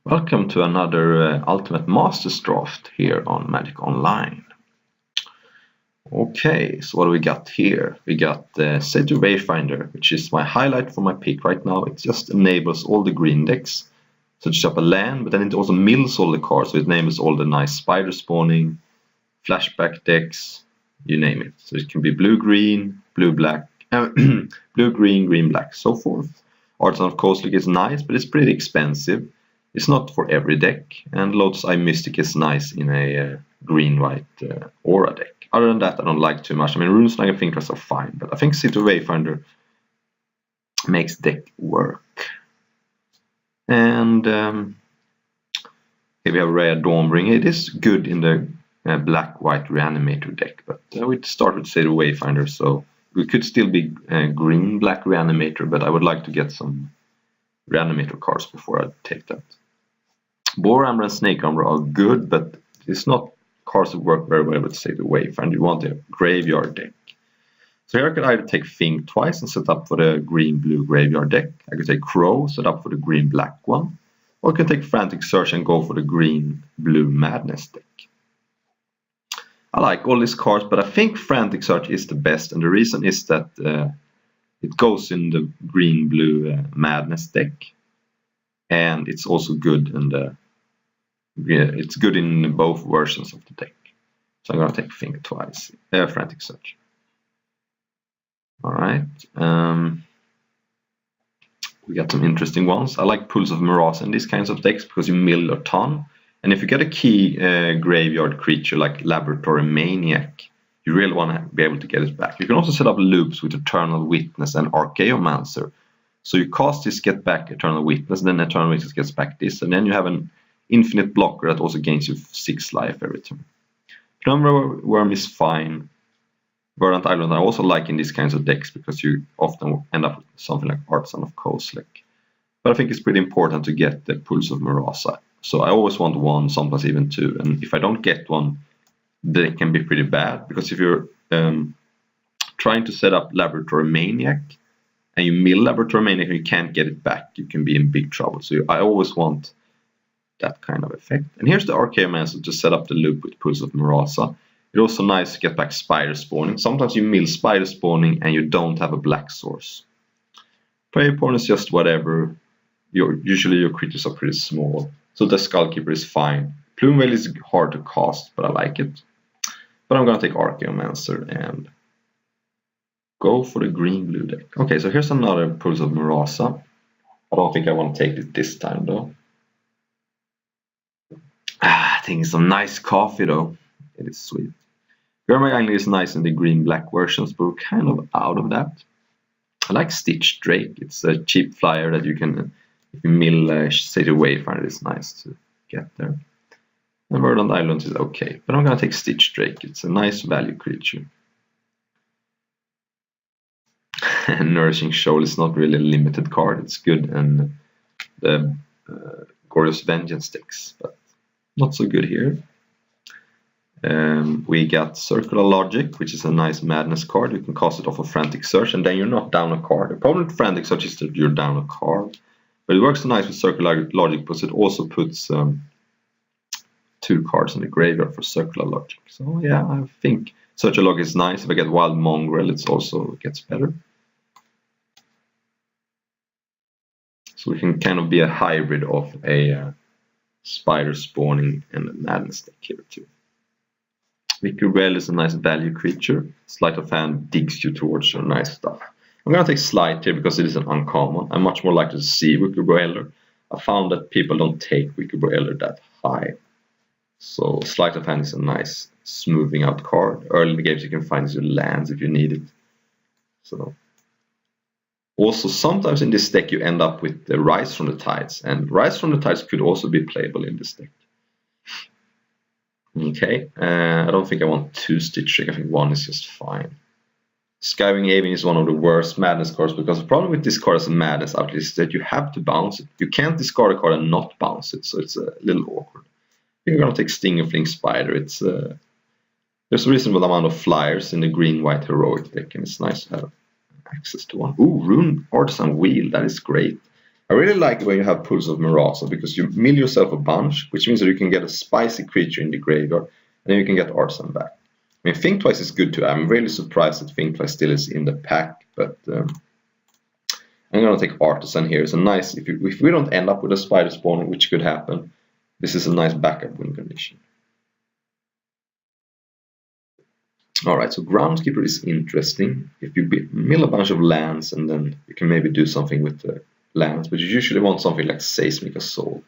Welcome to another Ultimate Masters draft here on Magic Online. Okay, so what do we got here? We got Satyr Wayfinder, which is my highlight for my pick right now. It just enables all the green decks. So just up a land, but then it also mills all the cards, so it enables all the nice spider spawning, flashback decks, you name it. So it can be blue-green, blue-black, blue-green, green-black, so forth. Artisan of Kozilek is nice, but it's pretty expensive. It's not for every deck, and Lotus Eye Mystic is nice in a green-white aura deck. Other than that, I don't like too much. I mean, Runesnag and Thinkless are fine, but I think Satyr Wayfinder makes deck work. And here we have Rare Dawnbringer. It is good in the black-white Reanimator deck, but we started Satyr Wayfinder, so we could still be green-black Reanimator, but I would like to get some Reanimator cards before I take that. Boar Armor and Snake Armor are good, but it's not cards that work very well with Satyr Wayfinder. You want a graveyard deck. So here I could either take Think twice and set up for the green-blue graveyard deck. I could take Crow, set up for the green-black one. Or I can take Frantic Search and go for the green-blue Madness deck. I like all these cards, but I think Frantic Search is the best, and the reason is that it goes in the green-blue Madness deck, and it's also good in the it's good in both versions of the deck. So I'm gonna take Think twice, Frantic Search. All right, we got some interesting ones. I like Pulse of Miraza in these kinds of decks because you mill a ton, and if you get a key graveyard creature like Laboratory Maniac, you really want to be able to get it back. You can also set up loops with Eternal Witness and Archaeomancer. So you cast this, get back Eternal Witness, then Eternal Witness gets back this, and then you have an infinite blocker that also gains you 6 life every turn. Penumbra Worm is fine. Verdant Island I also like in these kinds of decks because you often end up with something like Artisan of Kozilek. But I think it's pretty important to get the Pulse of Miraza. So I always want one, sometimes even two, and if I don't get one, they can be pretty bad, because if you're trying to set up Laboratory Maniac and you mill Laboratory Maniac and you can't get it back, you can be in big trouble. So I always want that kind of effect. And here's the Archaeomancer to set up the loop with Pulse of Miraza. It's also nice to get back Spider Spawning. Sometimes you mill Spider Spawning and you don't have a black source. Prey Porn is just whatever. Usually your creatures are pretty small, so the Skullkeeper is fine. Plume Veil is hard to cast, but I like it. But I'm gonna take Archaeomancer and go for the green-blue deck. Okay, so here's another Pulse of Miraza. I don't think I want to take it this time though. I think it's some nice coffee though. It is sweet. Gurmag is nice in the green-black versions, but we're kind of out of that. I like Stitch Drake. It's a cheap flyer that you can, if you mill Satyr Wayfinder, it's nice to get there. And Verdant Island is okay, but I'm gonna take Stitch Drake. It's a nice value creature. Nourishing Shoal is not really a limited card. It's good in the Gorgeous Vengeance decks, but not so good here. We got Circular Logic, which is a nice Madness card. You can cast it off of Frantic Search, and then you're not down a card. The problem with Frantic Search is that you're down a card. But it works nice with Circular Logic because it also puts 2 cards in the graveyard for Circular Logic. So yeah, I think Circular Logic is nice. If I get Wild Mongrel, it also gets better. So we can kind of be a hybrid of a Spider Spawning and a Madness deck here too. Vicurel is a nice value creature. Sleight of Hand digs you towards your nice stuff. I'm gonna take Sleight here because it is an uncommon. I'm much more likely to see Vicurel. I found that people don't take Vicurel that high. So Sleight of Hand is a nice smoothing out card. Early in the games you can find your lands if you need it. So also sometimes in this deck you end up with the Rise from the Tides, and Rise from the Tides could also be playable in this deck. Okay, I don't think I want 2 Stitch Drake. I think 1 is just fine. Skywing Avian is one of the worst Madness cards because the problem with this card as a Madness outlet is that you have to bounce it. You can't discard a card and not bounce it, so it's a little awkward. I think I'm gonna take Stingerfling Spider. It's there's a reasonable amount of flyers in the green-white heroic deck, and it's nice to have access to one. Ooh, Rune Artisan Wheel, that is great. I really like when you have Pulse of Murasa because you mill yourself a bunch, which means that you can get a spicy creature in the graveyard, and then you can get Artisan back. I mean, Think Twice is good too. I'm really surprised that Think Twice still is in the pack, but I'm gonna take Artisan here. It's a nice, if we don't end up with a spider spawning, which could happen, this is a nice backup win condition. Alright, so Groundskeeper is interesting. If you mill a bunch of lands and then you can maybe do something with the lands, but you usually want something like Seismic Assault.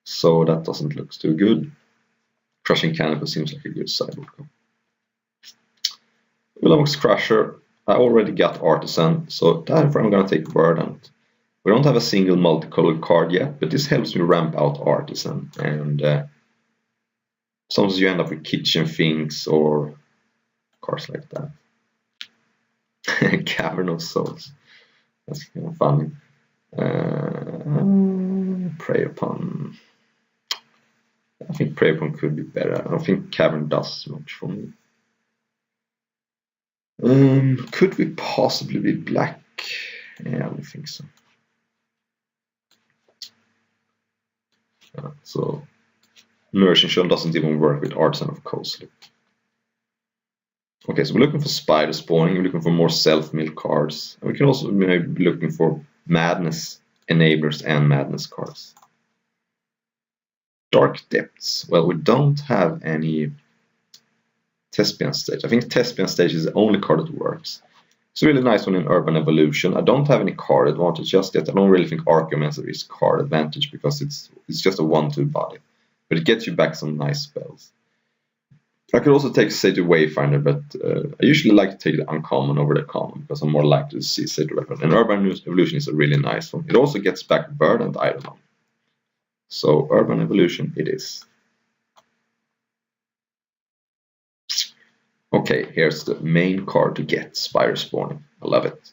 So that doesn't look too good. Crushing Canopy seems like a good sideboard card. Willamux Crusher, I already got Artisan, so therefore I'm going to take Verdant. We don't have a single multicolored card yet, but this helps me ramp out Artisan. And sometimes you end up with Kitchen Finks or cards like that. Cavern of Souls. That's kind of funny. Prey Upon. I think Prey Upon could be better. I don't think Cavern does much for me. Could we possibly be black? Yeah, I don't think so. So Nourishing Shell doesn't even work with Artisan of Coastly. Okay, so we're looking for spider spawning, we're looking for more self-mill cards. And we can also be looking for madness enablers and madness cards. Dark Depths. Well, we don't have any Thespian Stage. I think Thespian Stage is the only card that works. It's a really nice one in Urban Evolution. I don't have any card advantage just yet. I don't really think Archaeomancer is card advantage because it's just a 1/2 body. But it gets you back some nice spells. I could also take Satyr Wayfinder, but I usually like to take the uncommon over the common because I'm more likely to see Satyr Wayfinder. And Urban Evolution is a really nice one. It also gets back Verdant Eidolon. So Urban Evolution it is. Okay, here's the main card to get, Spider Spawning. I love it.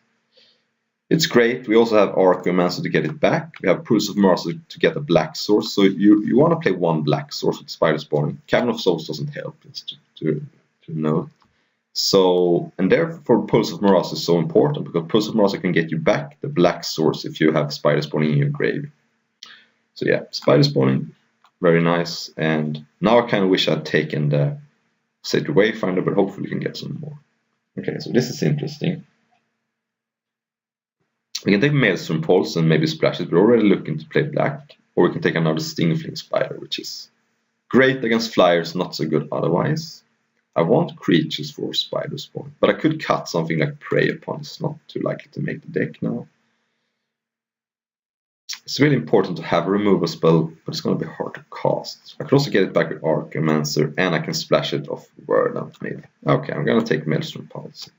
It's great. We also have Archaeomancer to get it back. We have Pulse of Murasa to get a black source. So you want to play one black source with Spider Spawning. Cavern of Souls doesn't help, just to note. So, and therefore Pulse of Murasa is so important because Pulse of Murasa can get you back the black source if you have Spider Spawning in your grave. So yeah, Spider Spawning, very nice. And now I kind of wish I'd taken the Satyr Wayfinder, but hopefully we can get some more. Okay, so this is interesting. We can take Maelstrom Pulse and maybe splash it. We're already looking to play black. Or we can take another Stingfling Spider, which is great against flyers, not so good otherwise. I want creatures for Spider Spawn, but I could cut something like Prey Upon. It's not too likely to make the deck now. It's really important to have a removal spell, but it's going to be hard to cast. I could also get it back with Archaeomancer, and I can splash it off Verdant maybe. Okay, I'm going to take Maelstrom Pulse.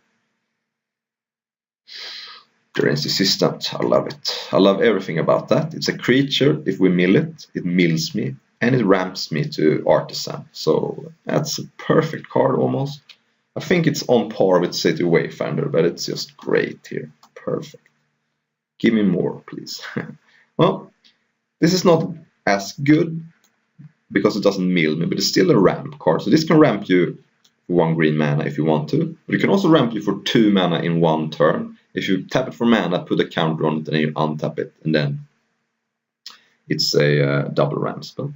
Drains Assistant, I love it. I love everything about that. It's a creature, if we mill it, it mills me, and it ramps me to Artisan. So that's a perfect card almost. I think it's on par with Satyr Wayfinder, but it's just great here. Perfect. Give me more, please. Well, this is not as good because it doesn't mill me, but it's still a ramp card. So this can ramp you for 1 green mana if you want to, but it can also ramp you for 2 mana in 1 turn. If you tap it for mana, put a counter on it, and then you untap it, and then it's a double ramp spell.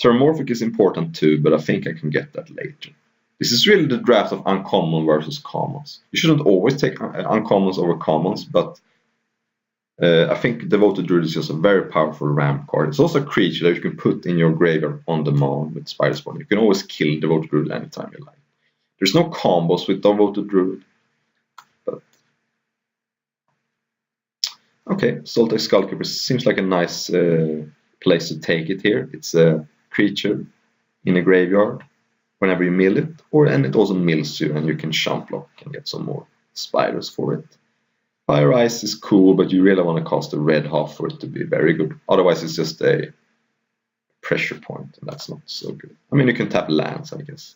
Terramorphic is important too, but I think I can get that later. This is really the draft of uncommon versus commons. You shouldn't always take uncommons over commons, but I think Devoted Druid is just a very powerful ramp card. It's also a creature that you can put in your graveyard on demand with Spider Spawn. You can always kill Devoted Druid anytime you like. There's no combos with Devoted Druid. But okay, Sultai Skullkeeper seems like a nice place to take it here. It's a creature in a graveyard whenever you mill it, and it also mills you, and you can Chump Block and get some more spiders for it. Fire Ice is cool, but you really want to cast a red half for it to be very good. Otherwise, it's just a pressure point, and that's not so good. I mean, you can tap lands, I guess.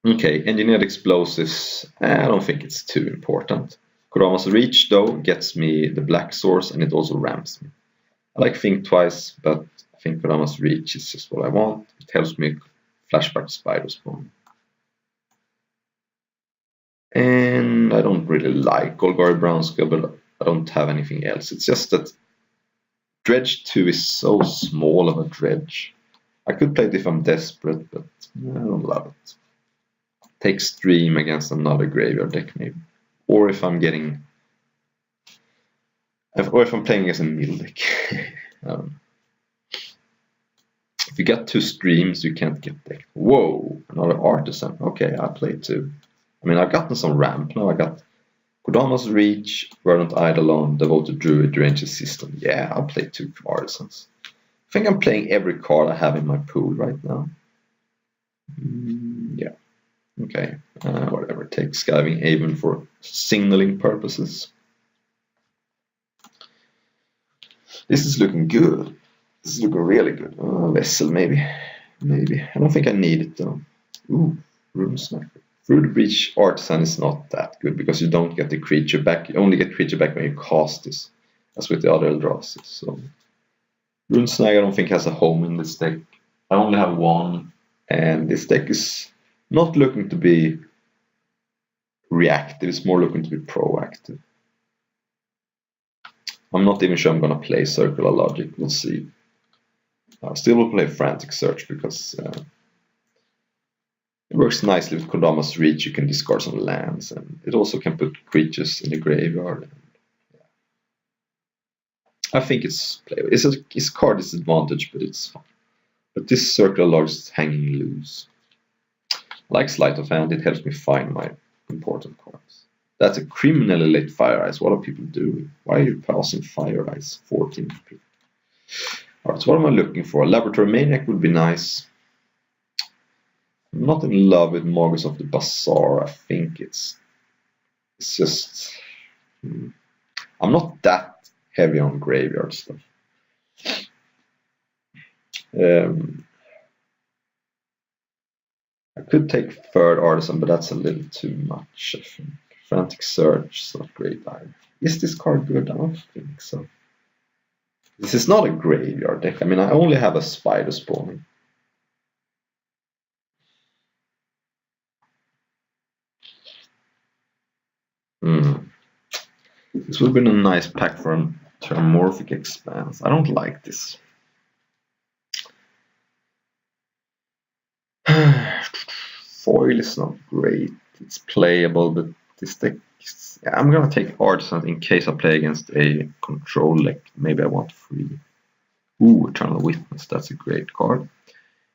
Okay, Engineered Explosives. I don't think it's too important. Kurama's Reach, though, gets me the black source, and it also ramps me. I like Think Twice, but I think Kurama's Reach is just what I want. It helps me flashback Spider Spawn. And I don't really like Golgari Brownscale, but I don't have anything else. It's just that dredge 2 is so small of a dredge. I could play it if I'm desperate, but I don't love it. Take stream against another graveyard deck maybe. Or if I'm getting... Or if I'm playing against a mill deck. If you get 2 streams, you can't get deck. Whoa, another artisan. Okay, I'll play 2. I mean, I've gotten some ramp now. I got Kodama's Reach, Verdant Eidolon, Devoted Druid, Deranged System. Yeah, I'll play 2 artisans. I think I'm playing every card I have in my pool right now. Yeah. Okay. Whatever. Take Skiving Haven for signaling purposes. This is looking good. This is looking really good. Vessel, maybe. Maybe. I don't think I need it though. Ooh, Runesnapper. Through the Breach Artisan is not that good because you don't get the creature back. You only get creature back when you cast this, as with the other Eldrazi. So Runesnag I don't think has a home in this deck. I only have one, and this deck is not looking to be reactive. It's more looking to be proactive. I'm not even sure I'm gonna play Circular Logic. We'll see. I still will play Frantic Search because it works nicely with Kodama's Reach. You can discard some lands, and it also can put creatures in the graveyard. And, yeah. I think it's playable. It's card disadvantage, but it's fun. But this Circular Logic is hanging loose. Like Sleight of Hand, it helps me find my important cards. That's a criminally late Fire Ice. What are people doing? Why are you passing Fire Ice 14? Alright, so what am I looking for? Laboratory Maniac would be nice. I'm not in love with Magus of the Bazaar. I think it's just... I'm not that heavy on graveyard stuff. I could take Third Artisan, but that's a little too much, I think. Frantic Search is not great either. Is this card good? I don't think so. This is not a graveyard deck. I mean, I only have a Spider spawning. This would have been a nice pack for a Terramorphic Expanse. I don't like this. Foil is not great. It's playable, but this deck is... Yeah, I'm gonna take Artisan in case I play against a control deck. Maybe I want 3. Ooh, Eternal Witness. That's a great card.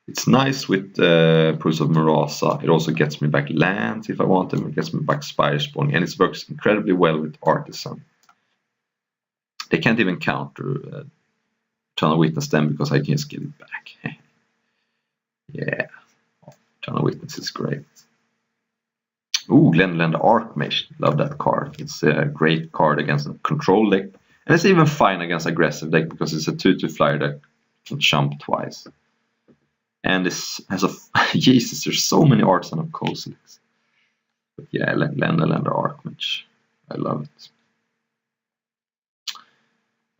It's nice with Pulse of Murasa. It also gets me back lands if I want them. It gets me back Spider Spawning, and it works incredibly well with Artisan. They can't even counter Eternal Witness then because I can just get it back. Yeah, Eternal Witness is great. Ooh, Glenlander Archmage. Love that card. It's a great card against a control deck. And it's even fine against aggressive deck because it's a 2/2 flyer that can jump twice. And this has a... Jesus, there's so many Artisan of Kozilek. But yeah, Glenlander Archmage. I love it.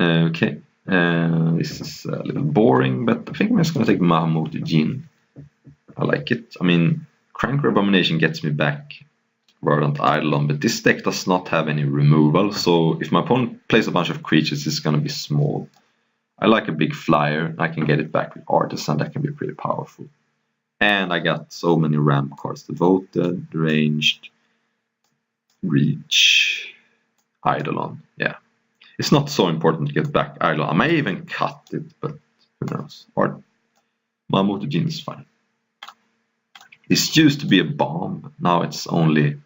Okay. This is a little boring, but I think I'm just going to take Mahamut Jin. I like it. I mean, Cranker Abomination gets me back Verdant Eidolon, but this deck does not have any removal, so if my opponent plays a bunch of creatures, it's going to be small. I like a big flyer. I can get it back with Artisan. That can be pretty powerful. And I got so many ramp cards. Devoted, Deranged, Reach, Eidolon. Yeah. It's not so important to get back Eidolon. I may even cut it, but who knows. Or Mahamut Jin is fine. This used to be a bomb. Now it's only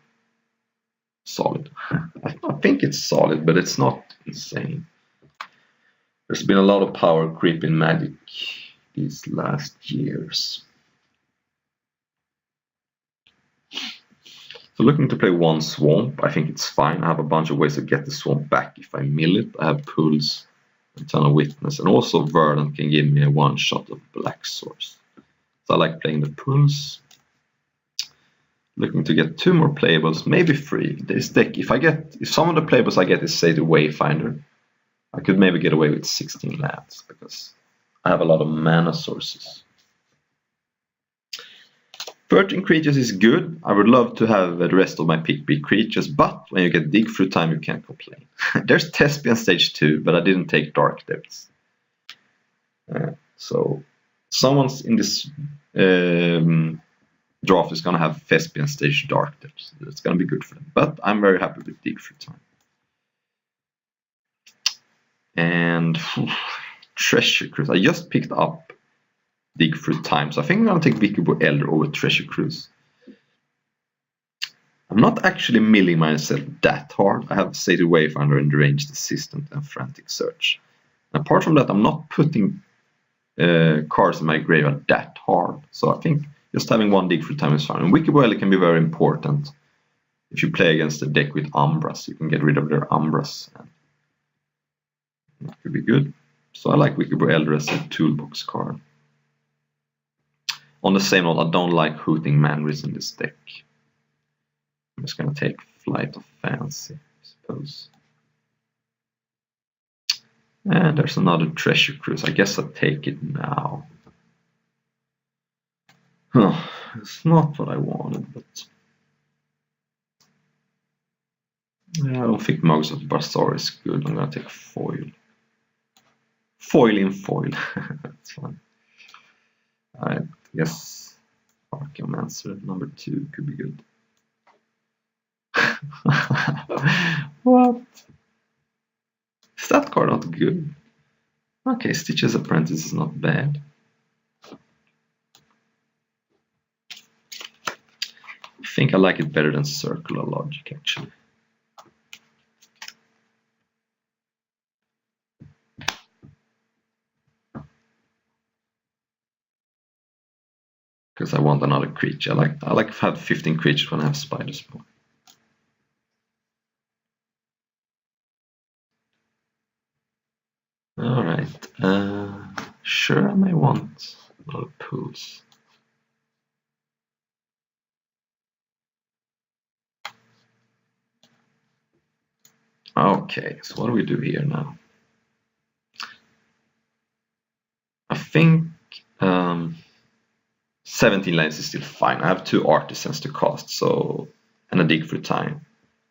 solid. I think it's solid, but it's not insane. There's been a lot of power creep in Magic these last years. So looking to play 1 Swamp, I think it's fine. I have a bunch of ways to get the Swamp back if I mill it. I have Pulse, Eternal Witness, and also Verdant can give me a 1-shot of Black Source. So I like playing the Pulse. Looking to get 2 more playables, maybe 3. This deck, if some of the playables I get is say the Wayfinder, I could maybe get away with 16 lands because I have a lot of mana sources. 13 creatures is good. I would love to have the rest of my pick big creatures, but when you get dig through time, you can't complain. There's Thespian stage 2, but I didn't take Dark Depths. So someone's in this draft is going to have Thespian stage Dark Depths. That's going to be good for them. But I'm very happy with dig through time. And Treasure Cruise. I just picked up dig through time, so I think I'm going to take Vikabo Elder over Treasure Cruise. I'm not actually milling myself that hard. I have Sated Wayfinder and Deranged Assistant and Frantic Search. And apart from that, I'm not putting cards in my graveyard that hard. So I think just having one dig through time is fine. And Vikabo Elder can be very important if you play against a deck with Umbras. You can get rid of their Umbras. And that could be good. So I like Vikabo Elder as a toolbox card. On the same note, I don't like Hooting Manris in this deck. I'm just going to take Flight of Fancy, I suppose. And there's another Treasure Cruise. I guess I'll take it now. Oh, it's not what I wanted, but... yeah, I don't think Mugs of Bazaar is good. I'm going to take Foil. Foil in foil. That's fine. Alright, yes. Archaeomancer number 2 could be good. What? Is that card not good? Okay, Stitch's Apprentice is not bad. I think I like it better than Circular Logic, actually. Because I want another creature. I like to have 15 creatures when I have Spider Spawn. Alright, sure I may want a lot of pools. Okay, so what do we do here now? I think 17 lands is still fine. I have 2 Artisans to cast, so and a dig through time,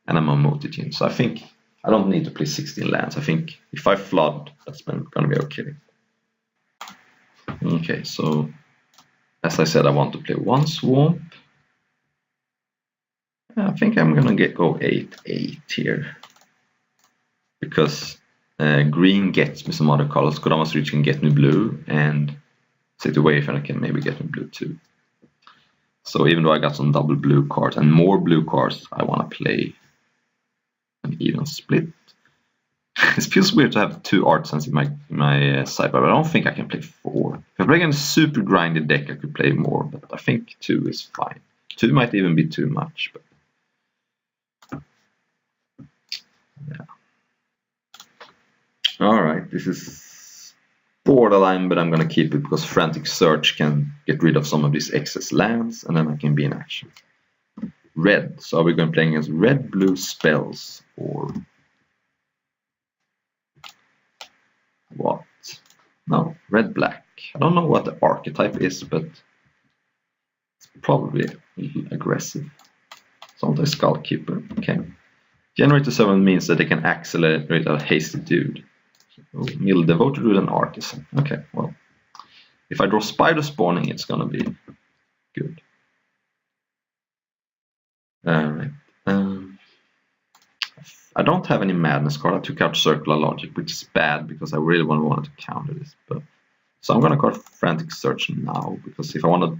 and I'm a Multitude. So I think I don't need to play 16 lands. I think if I flood, that's gonna be okay. Okay, so as I said, I want to play 1 Swamp. I think I'm gonna go 8/8 here because green gets me some other colors. Kodama's Reach can get me blue, and Sated Wayfinder can maybe get me blue too. So even though I got some double blue cards and more blue cards, I want to play an even split. It feels weird to have 2 Artisans in my side, but I don't think I can play 4. If I play against a super grindy deck, I could play more, but I think 2 is fine. 2 might even be too much, but yeah. Alright, this is borderline, but I'm gonna keep it because Frantic Search can get rid of some of these excess lands, and then I can be in action. Red, so are we going to play against red-blue spells, or what? No, red-black. I don't know what the archetype is, but it's probably aggressive. Something Skullkeeper, okay. Generator 7 means that they can accelerate a hasty dude. Mill Devoted with an Artisan. Okay, well, if I draw Spider Spawning, it's gonna be good. Alright. I don't have any Madness card. I took out Circular Logic, which is bad because I really wanted to counter this. But so I'm gonna card Frantic Search now because if I want to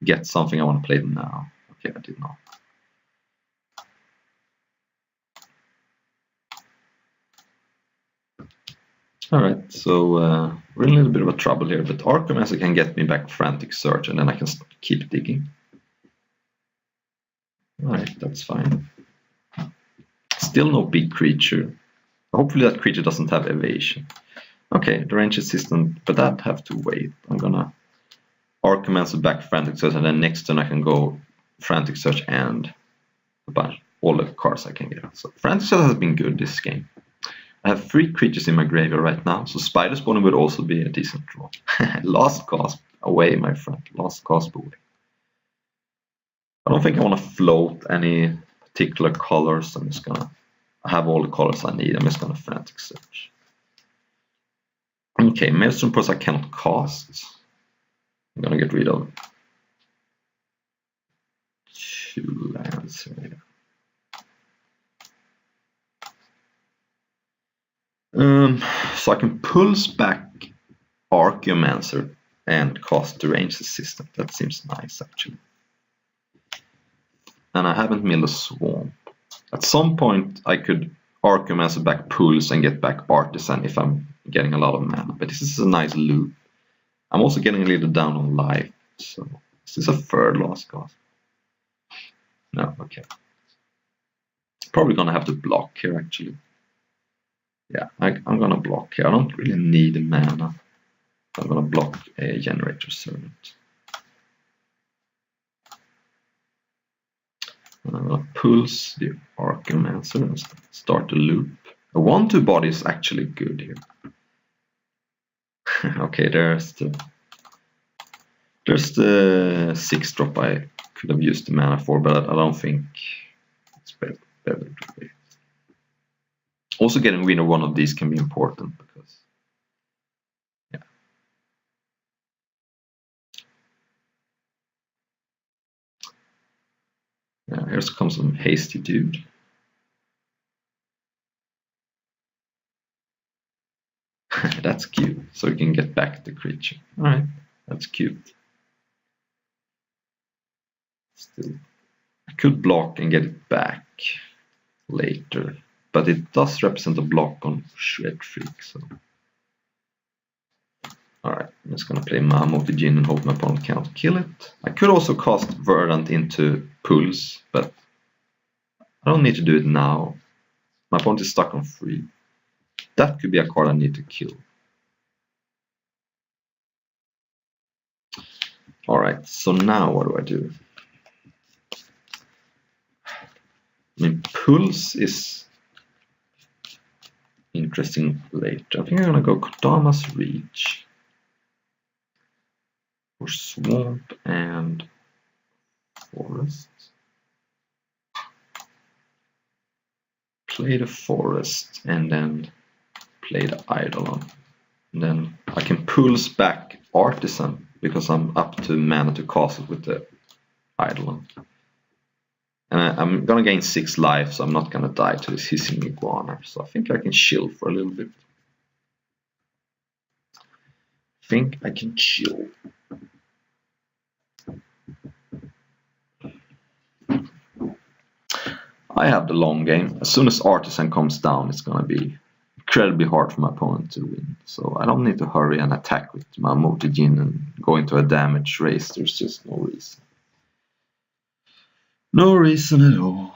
get something, I want to play it now. Okay, I did not. Alright, so we're in a little bit of a trouble here, but Archaeomancer can get me back Frantic Search, and then I can keep digging. Alright, that's fine. Still no big creature. Hopefully that creature doesn't have evasion. Okay, Deranged Assistant, but that have to wait. I'm gonna Archaeomancer back Frantic Search, and then next turn I can go Frantic Search and a bunch, all the cards I can get. So Frantic Search has been good this game. I have 3 creatures in my graveyard right now, so Spider Spawning would also be a decent draw. Last Gasp away, my friend. Last Gasp away. I don't think I want to float any particular colors. I'm just gonna have all the colors I need. I'm just gonna frantic search. Okay, Maelstrom Pearls I cannot cast. I'm gonna get rid of 2 lands here. So I can pulse back Archaeomancer and cast Deranged Assistant. That seems nice actually. And I haven't milled a Swamp. At some point I could Archaeomancer back Pulse and get back Artisan if I'm getting a lot of mana, but this is a nice loop. I'm also getting a little down on life, so is this a third lost cast? No, okay. Probably gonna have to block here actually. Yeah, I'm gonna block here. I don't really need the mana. I'm gonna block a Generator Servant. And I'm gonna pulse the Archaeomancer and start the loop. A 1/2 body is actually good here. Okay, there's the 6-drop I could have used the mana for, but I don't think it's better to wait. Also, getting rid of one of these can be important because, yeah. Here comes some Hasty Dude. That's cute, so you can get back the creature. Alright, that's cute. Still, I could block and get it back later, but it does represent a block on Shred Freak, so. Alright, I'm just gonna play Mammoth Djinn and hope my opponent can't kill it. I could also cast Verdant into Pulse, but I don't need to do it now. My opponent is stuck on 3. That could be a card I need to kill. Alright, so now what do? I mean, Pulse is interesting later. I think I'm gonna go Kodama's Reach. Or Swamp and Forest. Play the Forest and then play the Eidolon. And then I can pulse back Artisan because I'm up to mana to cast it with the Eidolon. And I'm gonna gain 6 life, so I'm not gonna die to this Hissing Iguana. So I think I can chill for a little bit. I think I can chill. I have the long game. As soon as Artisan comes down, it's gonna be incredibly hard for my opponent to win. So I don't need to hurry and attack with my Mammoth Djinn and go into a damage race. There's just no reason. No reason at all.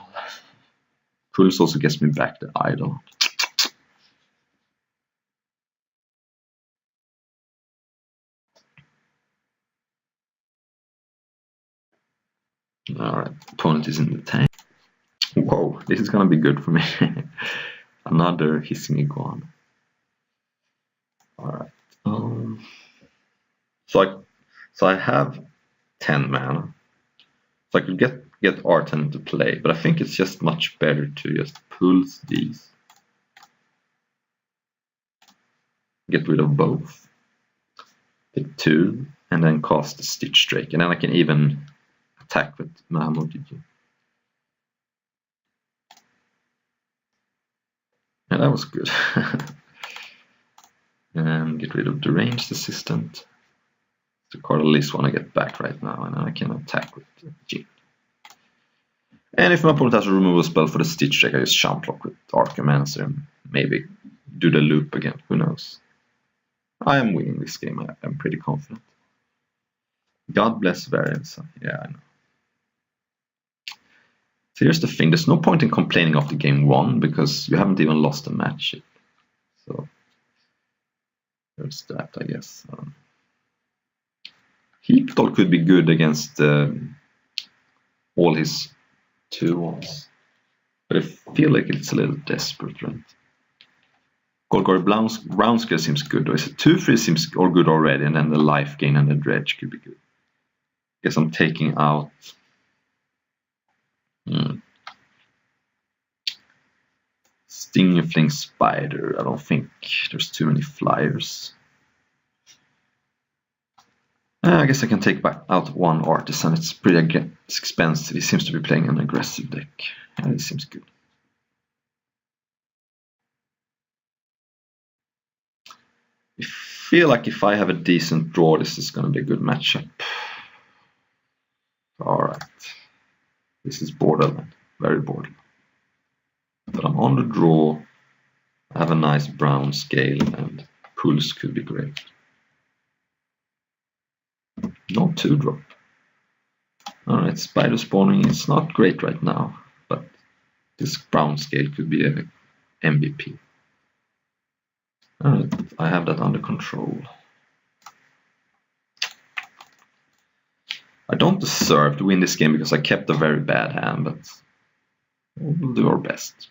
Pulse also gets me back the Idol. Alright, opponent is in the tank. Whoa, this is gonna be good for me. Another Hissing Iguana. Alright. So I have 10 mana. So I could get R10 into play, but I think it's just much better to just pulse these. Get rid of both. Pick 2 and then cast the Stitch Drake, and then I can even attack with Mammoth Djinn. Yeah, that was good. And get rid of Deranged Assistant. The card I least want to get back right now, and then I can attack with Djinn. And if my opponent has a removal spell for the Stitch Drake, I just Chump Block with Archaeomancer and maybe do the loop again. Who knows? I am winning this game. I'm pretty confident. God bless Variance. Yeah, I know. So here's the thing, there's no point in complaining after game 1 because you haven't even lost a match yet. So there's that, I guess. Heapdog could be good against all his 2-1s, but I feel like it's a little desperate, right? Golgari Brownscale seems good, or is it 2-3 seems all good already, and then the life gain and the dredge could be good. Guess I'm taking out Hmm. Stinging Spider. I don't think there's too many flyers. I guess I can take back out one Artisan. It's pretty expensive. He seems to be playing an aggressive deck. Yeah, it seems good. I feel like if I have a decent draw, this is going to be a good matchup. Alright. This is borderline. Very borderline. But I'm on the draw. I have a nice brown scale and pulse could be great. Not too drop. Alright, spider spawning is not great right now, but this brown scale could be a MVP. Alright, I have that under control. I don't deserve to win this game because I kept a very bad hand, but we'll do our best.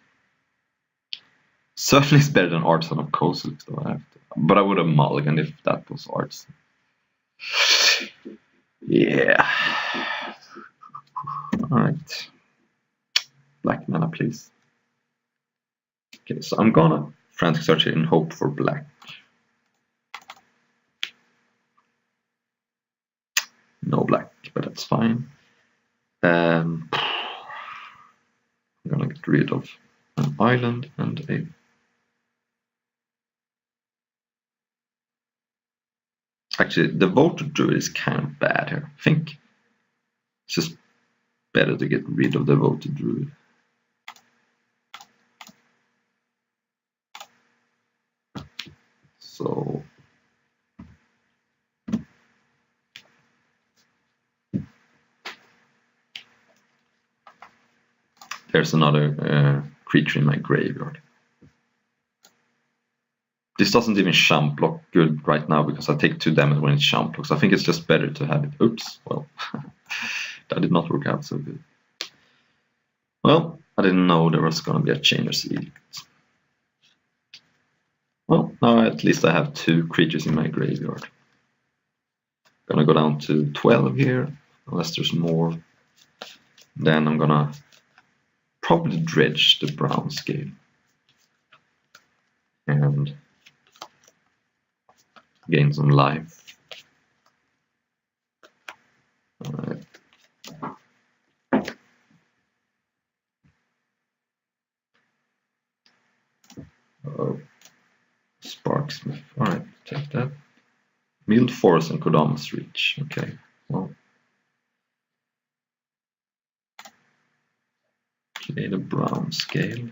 Certainly it's better than Artisan of Kozilek, though I have to. But I would have mulliganed if that was Artisan. Yeah. Alright. Black mana, please. Okay, so I'm gonna Frantic Search here and hope for black. No black, but that's fine. I'm gonna get rid of an island and a... Actually, the Devoted Druid is kind of bad here. I think it's just better to get rid of the Devoted Druid. So... There's another creature in my graveyard. This doesn't even Champ block good right now because I take 2 damage when it Champ blocks. I think it's just better to have it. Oops, well, that did not work out so good. Well, I didn't know there was gonna be a Chainer's Edict. Well, now at least I have 2 creatures in my graveyard. Gonna go down to 12 here, unless there's more. Then I'm gonna probably dredge the brown scale. And gain some life. Alright. Oh, Sparksmith. Alright, take that. Milled Forest and Kodama's Reach. Okay, well. Play the brown scale.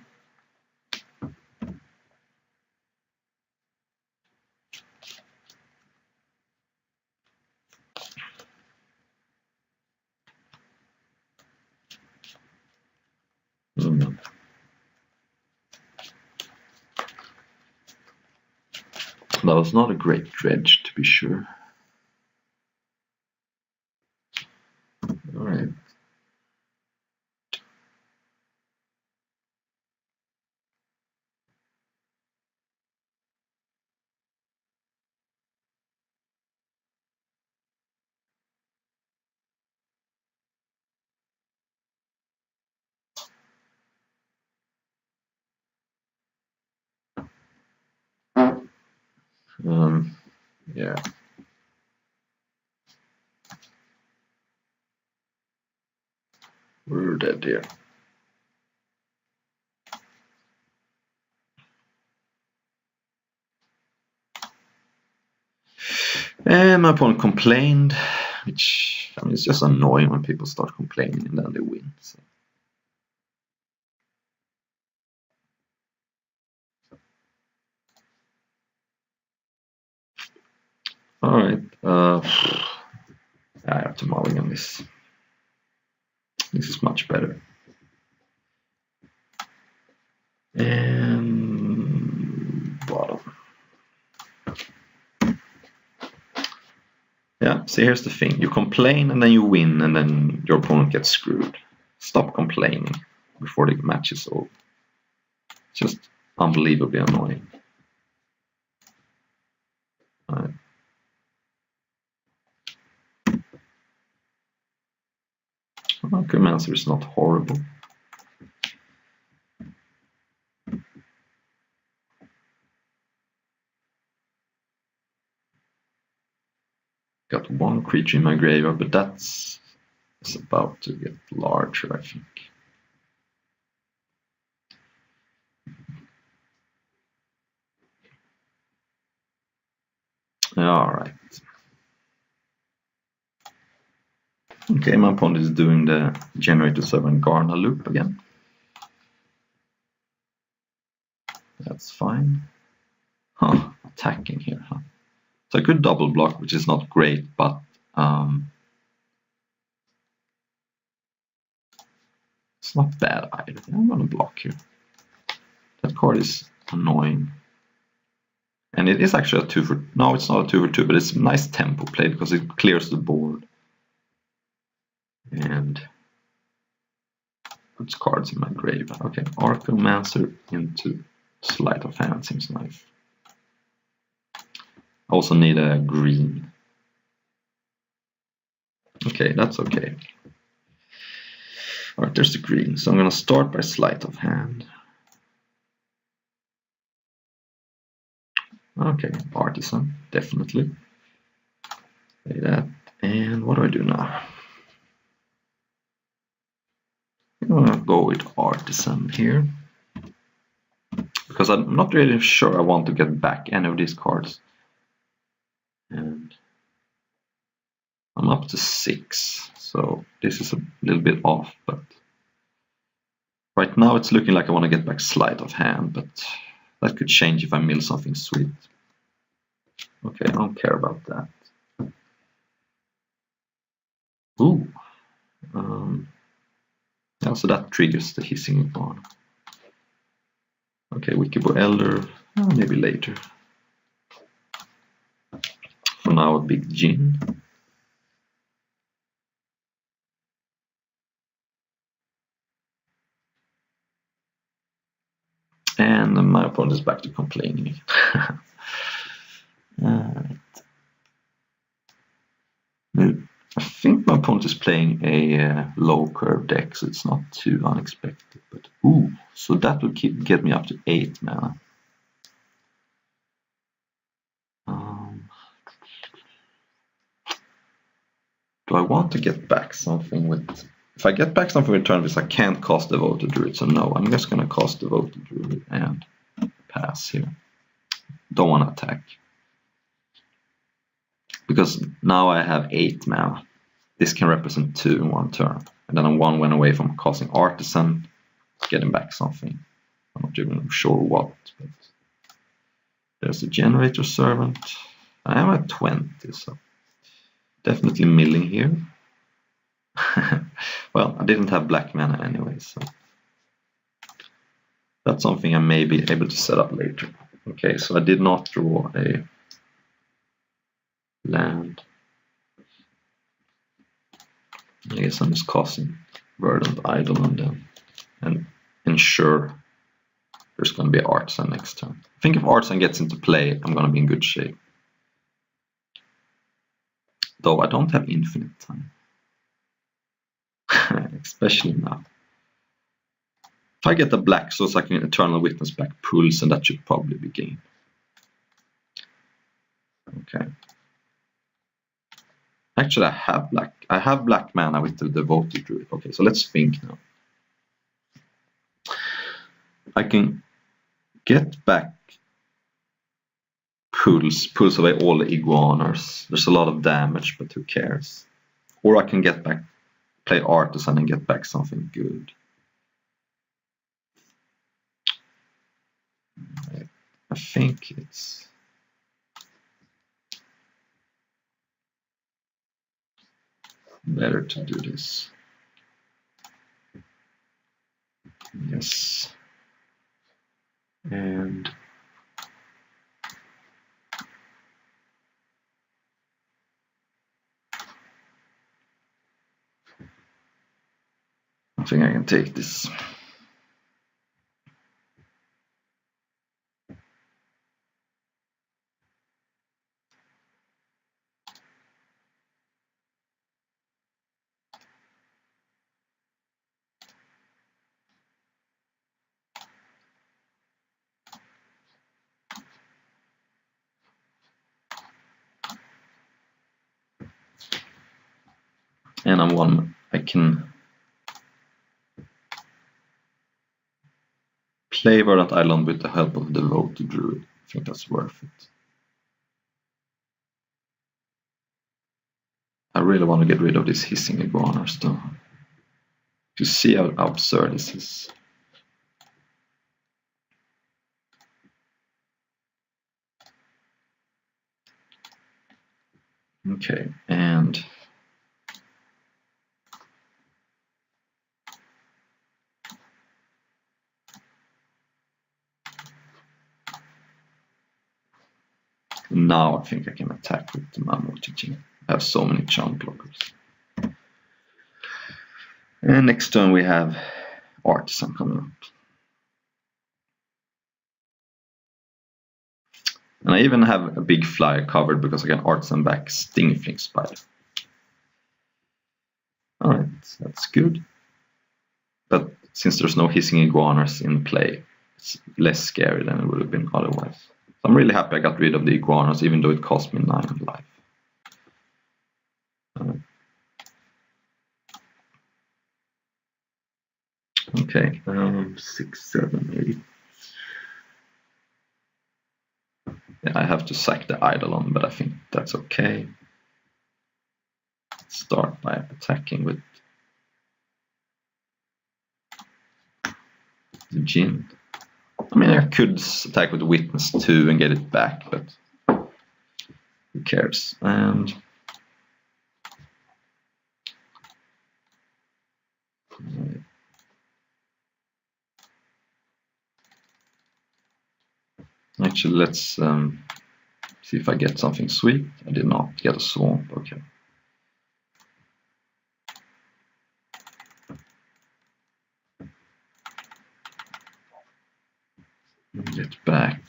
That was not a great dredge, to be sure. Alright. Yeah. We're dead here. And my opponent complained, which, I mean, it's just annoying when people start complaining and then they win. So. Alright, I have to mulligan this. This is much better. And bottom. Yeah, see, here's the thing. You complain and then you win and then your opponent gets screwed. Stop complaining before the match is over. It's just unbelievably annoying. Alright. Archaeomancer is not horrible. Got one creature in my graveyard, but that's about to get larger, I think. Alright. Okay, my opponent is doing the Generator Servant Garna loop again. That's fine. Huh, attacking here, huh? So I could double block, which is not great, but it's not bad either. I'm gonna block here. That card is annoying. And it is actually a 2 for... No, it's not a 2 for 2, but it's a nice tempo play because it clears the board. And puts cards in my grave. Okay, Archaeomancer into Sleight of Hand seems nice. I also need a green. Okay, that's okay. Alright, there's the green. So I'm gonna start by Sleight of Hand. Okay, Artisan, definitely. Play that. And what do I do now? I'm gonna go with Artisan here. Because I'm not really sure I want to get back any of these cards. And I'm up to 6, so this is a little bit off, but right now it's looking like I want to get back Sleight of Hand, but that could change if I mill something sweet. Okay, I don't care about that. Ooh. Yeah, so that triggers the Hissing Iguana. Okay, Wicked Elder, maybe later. For now, a big Djinn. And my opponent is back to complaining. I think my opponent is playing a low curve deck, so it's not too unexpected. But ooh, so that would get me up to 8 mana. Do I want to get back something with... If I get back something with turn this, I can't cast Devoted Druid, so no, I'm just gonna cast Devoted Druid and pass here. Don't want to attack. Because now I have 8 mana. This can represent 2 in one turn. And then I'm 1 went away from casting Artisan, getting back something. I'm not even sure what. But there's a Generator Servant. I am at 20, so definitely milling here. Well, I didn't have black mana anyway, so that's something I may be able to set up later. Okay, so I did not draw a land. I guess I'm just casting Verdant Idol on them and ensure there's going to be Artisan next turn. I think if Artisan gets into play, I'm going to be in good shape. Though I don't have infinite time. Especially now. If I get the black source, I can Eternal Witness back pulls, and that should probably be game. Okay. Actually, I have black mana with the Devoted Druid. Okay, so let's think now. I can get back pulls away all the iguanas. There's a lot of damage, but who cares? Or I can get back, play Artisan and get back something good. I think it's better to do this. Yes. And I think I can take this. And I can play Verdant Island with the help of the Devoted Druid. I think that's worth it. I really want to get rid of these hissing iguanas though. To see how absurd this is. Okay, and now I think I can attack with the Mammoth Teaching. I have so many charm blockers. And next turn we have Artisan coming up. And I even have a big flyer covered because I can Artisan back Stingfling Spider. Alright, that's good. But since there's no hissing iguanas in play, it's less scary than it would have been otherwise. So I'm really happy I got rid of the iguanas, even though it cost me 9 life. Okay, 6, 7, 8. Yeah, I have to sack the Eidolon, but I think that's okay. Let's start by attacking with the Djinn. I mean, I could attack with the Witness too and get it back, but who cares? And actually, let's see if I get something sweet. I did not get a Swamp. Okay. Get back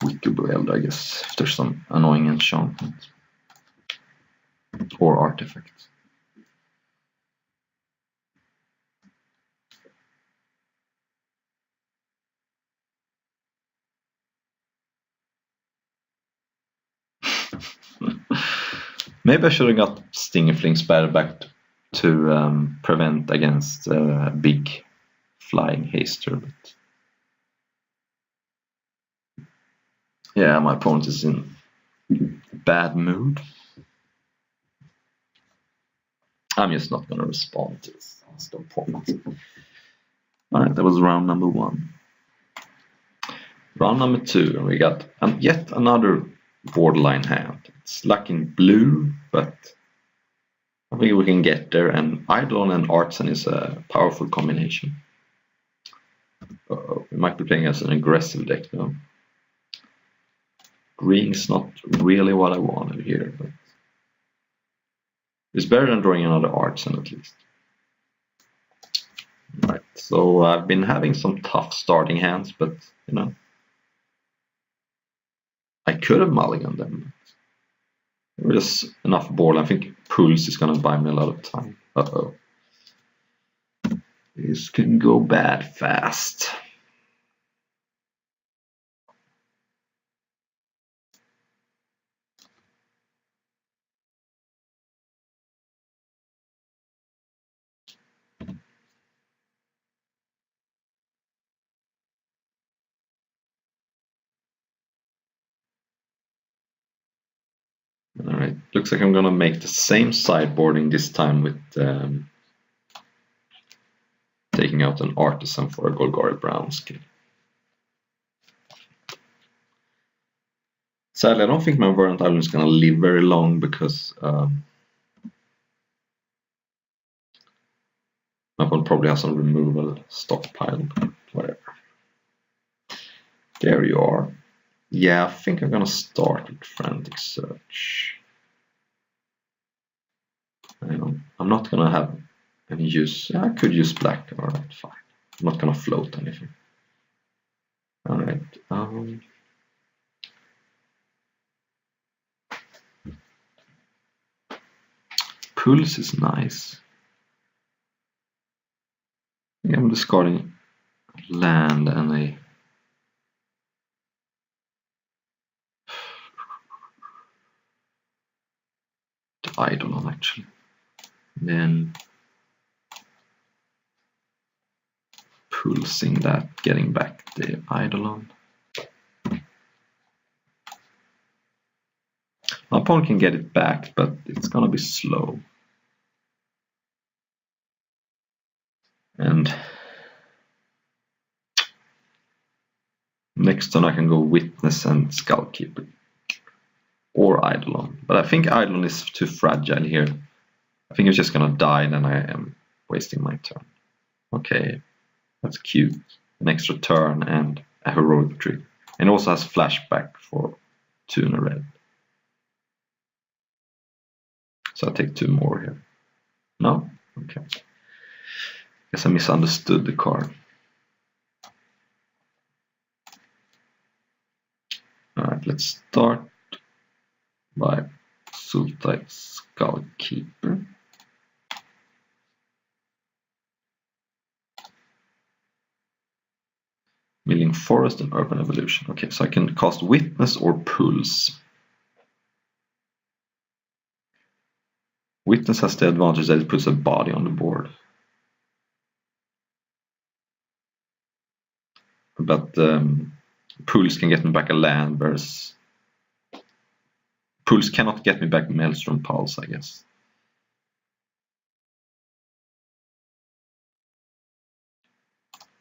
Wickerboeld, I guess, if there's some annoying enchantment or artifact. Maybe I should have got Stingfling Spider back to prevent against big flying haster, but yeah, my opponent is in bad mood. I'm just not going to respond to this. That's no point. Alright, that was round number 1. Round number 2, and we got yet another borderline hand. It's lacking blue, but I think we can get there, and Eidolon and Artisan is a powerful combination. We might be playing as an aggressive deck though. Green's not really what I wanted here, but it's better than drawing another Artisan at least. Right, so I've been having some tough starting hands, but you know, I could have mulliganed them. But there's enough board. I think Pulse is gonna buy me a lot of time. Uh-oh. This can go bad fast. Alright, looks like I'm gonna make the same sideboarding this time with taking out an Artisan for a Golgari Brown skill. Sadly, I don't think my Verdant Island is gonna live very long because my opponent probably has some removal stockpile, whatever. There you are. Yeah, I think I'm gonna start with Frantic Search. I'm not gonna have any use. Yeah, I could use black. Alright, fine. I'm not gonna float anything. Alright. Pulse is nice. I'm discarding land and a Eidolon actually. Then pulsing that, getting back the Eidolon. My pawn can get it back, but it's gonna be slow. And next turn I can go Witness and Skullkeeper. Or Eidolon. But I think Eidolon is too fragile here. I think it's just gonna die and then I am wasting my turn. Okay, that's cute. An extra turn and a heroic trick. And also has flashback for 2 in a red. So I take 2 more here. No? Okay. Guess I misunderstood the card. Alright, let's start by Sultai Skullkeeper. Milling Forest and Urban Evolution. Okay, so I can cast Witness or Pulse. Witness has the advantage that it puts a body on the board. But Pulse can get me back a land, whereas Pulse cannot get me back Maelstrom Pulse, I guess.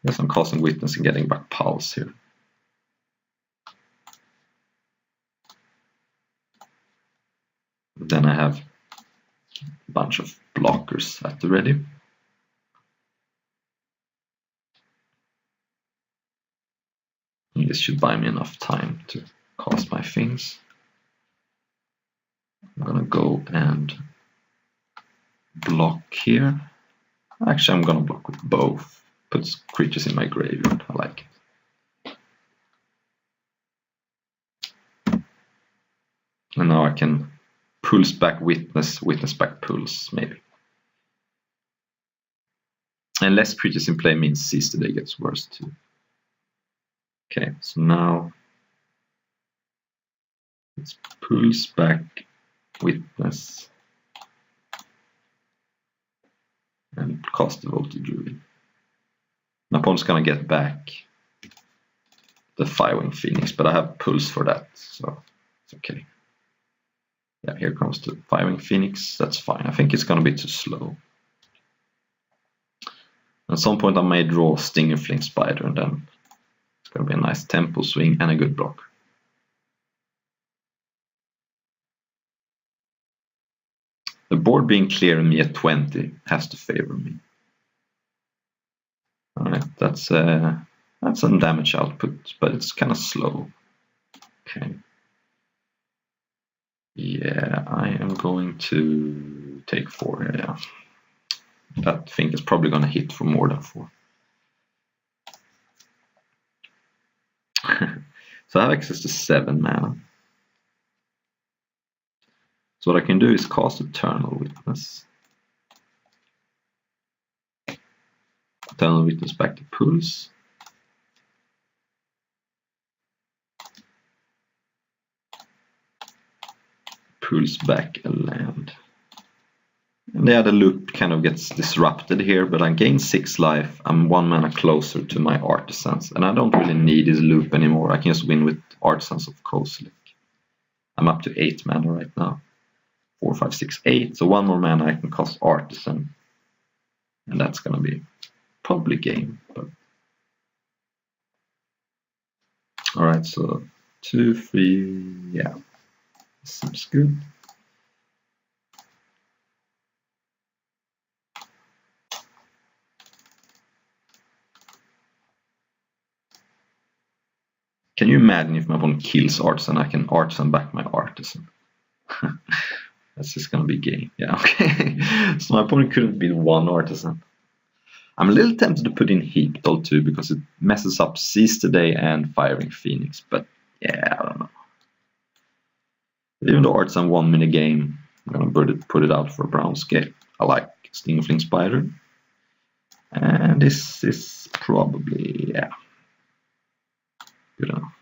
Yes, I'm casting Witness and getting back Pulse here. Then I have a bunch of blockers at the ready. And this should buy me enough time to cast my things. I'm gonna go and block here. Actually, I'm gonna block with both. Puts creatures in my graveyard. I like it. And now I can Pulse back Witness, Witness back Pulse, maybe. And less creatures in play means Seize the Day gets worse too. Okay, so now let's Pulse back Witness and cast the Voltage Druid. My opponent's gonna get back the Firewing Phoenix, but I have Pulse for that, so it's okay. Yeah, here comes the Firewing Phoenix. That's fine. I think it's gonna be too slow. At some point I may draw Stingerfling Spider, and then it's gonna be a nice tempo swing and a good block. The board being clear and me at 20 has to favor me. Alright, that's some damage output, but it's kind of slow. Okay. Yeah, I am going to take 4 here, yeah. That thing is probably going to hit for more than 4. So I have access to 7 mana. So what I can do is cast Eternal Witness. Eternal Witness back to Pulse. Pulse back a land. And yeah, the loop kind of gets disrupted here, but I gain 6 life. I'm 1 mana closer to my Artisans, and I don't really need this loop anymore. I can just win with Artisans of Kozilek. I'm up to 8 mana right now. 4, 5, 6, 8. So 1 more mana I can cast Artisan. And that's gonna be probably game. But alright, so 2, 3, yeah. Seems good. Can you imagine if my opponent kills Artisan, I can Artisan back my Artisan? That's just gonna be game. Yeah, okay. So my opponent couldn't beat 1 Artisan. I'm a little tempted to put in Heap Doll too, because it messes up Seize the Day and Firewing Phoenix, but yeah, I don't know. Even though Artisan won me the game, I'm gonna put it out for a brown scale. I like Stingerfling Spider. And this is probably, yeah, good enough.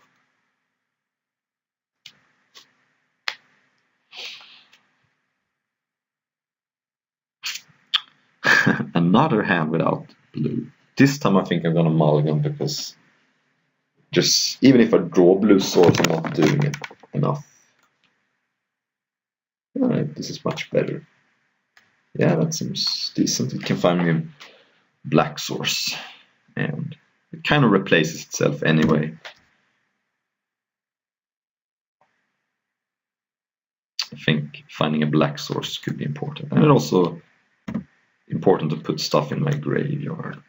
another hand without blue. This time I think I'm gonna mulligan because just even if I draw blue swords, I'm not doing it enough. Alright, this is much better. Yeah, that seems decent. It can find me black source, and it kind of replaces itself anyway. I think finding a black source could be important, and it's also important to put stuff in my graveyard.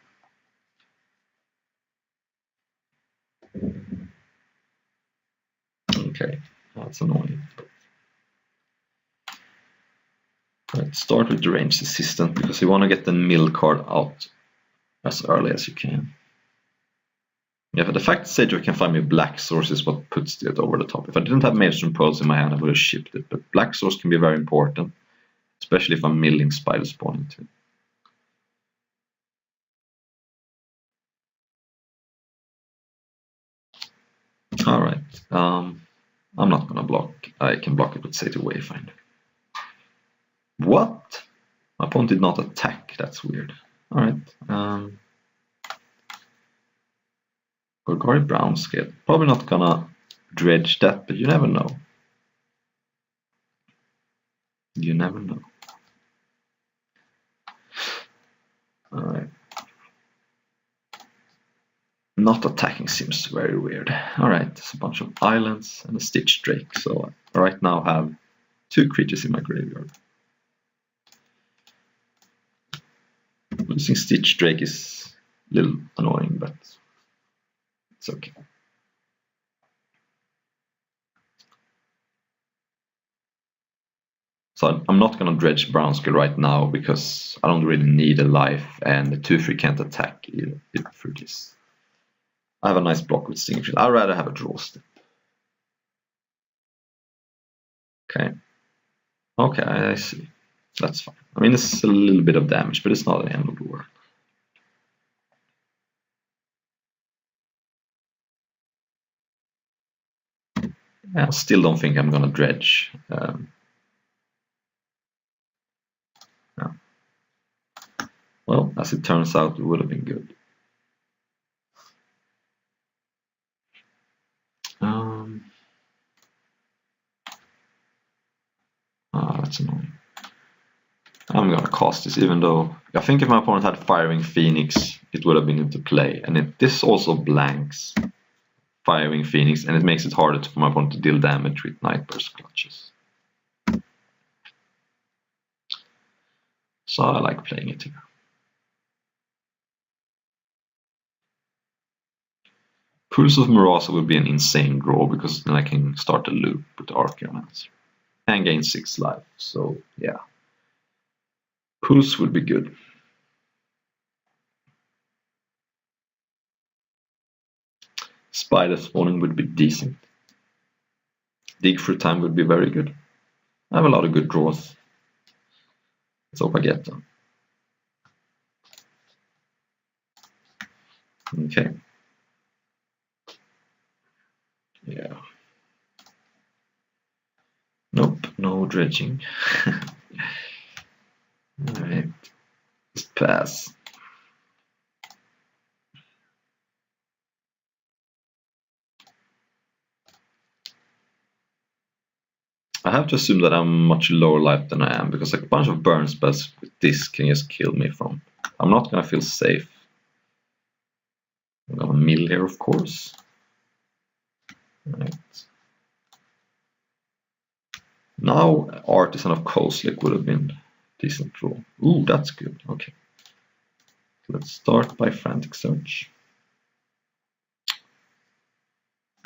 Okay, that's annoying. Let's start with the Ranged Assistant because you want to get the mill card out as early as you can. Yeah, but the fact that Sage can find me black source is what puts it over the top. If I didn't have Maelstrom Pearls in my hand, I would have shipped it. But black source can be very important, especially if I'm milling Spider Spawning too. Alright, I'm not gonna block. I can block it with Satyr Wayfinder. What? My opponent did not attack. That's weird. Alright. Golgari Brown Scale. Probably not gonna dredge that, but you never know. You never know. Alright. Not attacking seems very weird. Alright, there's a bunch of islands and a Stitch Drake, so I right now have 2 creatures in my graveyard. Losing Stitch Drake is a little annoying, but it's okay. So I'm not gonna dredge Brown Scale right now because I don't really need a life, and the 2/3 can't attack either through this. I have a nice block with Stinging Field. I'd rather have a draw step. Okay. Okay, I see. That's fine. I mean, it's a little bit of damage, but it's not the end of the world. I still don't think I'm gonna dredge. No. Well, as it turns out, it would have been good. That's annoying. I'm gonna cast this, even though I think if my opponent had Firewing Phoenix, it would have been into play. And this also blanks Firewing Phoenix, and it makes it harder for my opponent to deal damage with Nightburst Clutches. So I like playing it here. Pulse of Murasa would be an insane draw because then I can start a loop with the Archaeomancer and gain 6 life. So yeah, Pulse would be good. Spider Spawning would be decent. Dig Through Time would be very good. I have a lot of good draws. Let's hope I get them. Okay. Yeah. Nope, no dredging. Alright. Just pass. I have to assume that I'm much lower life than I am, because like a bunch of burn spells with this can just kill me from. I'm not gonna feel safe. I'm gonna mill here, of course. Right. Now Artisan of Kozilek would have been a decent draw. Ooh, that's good. Okay. Let's start by Frantic Search.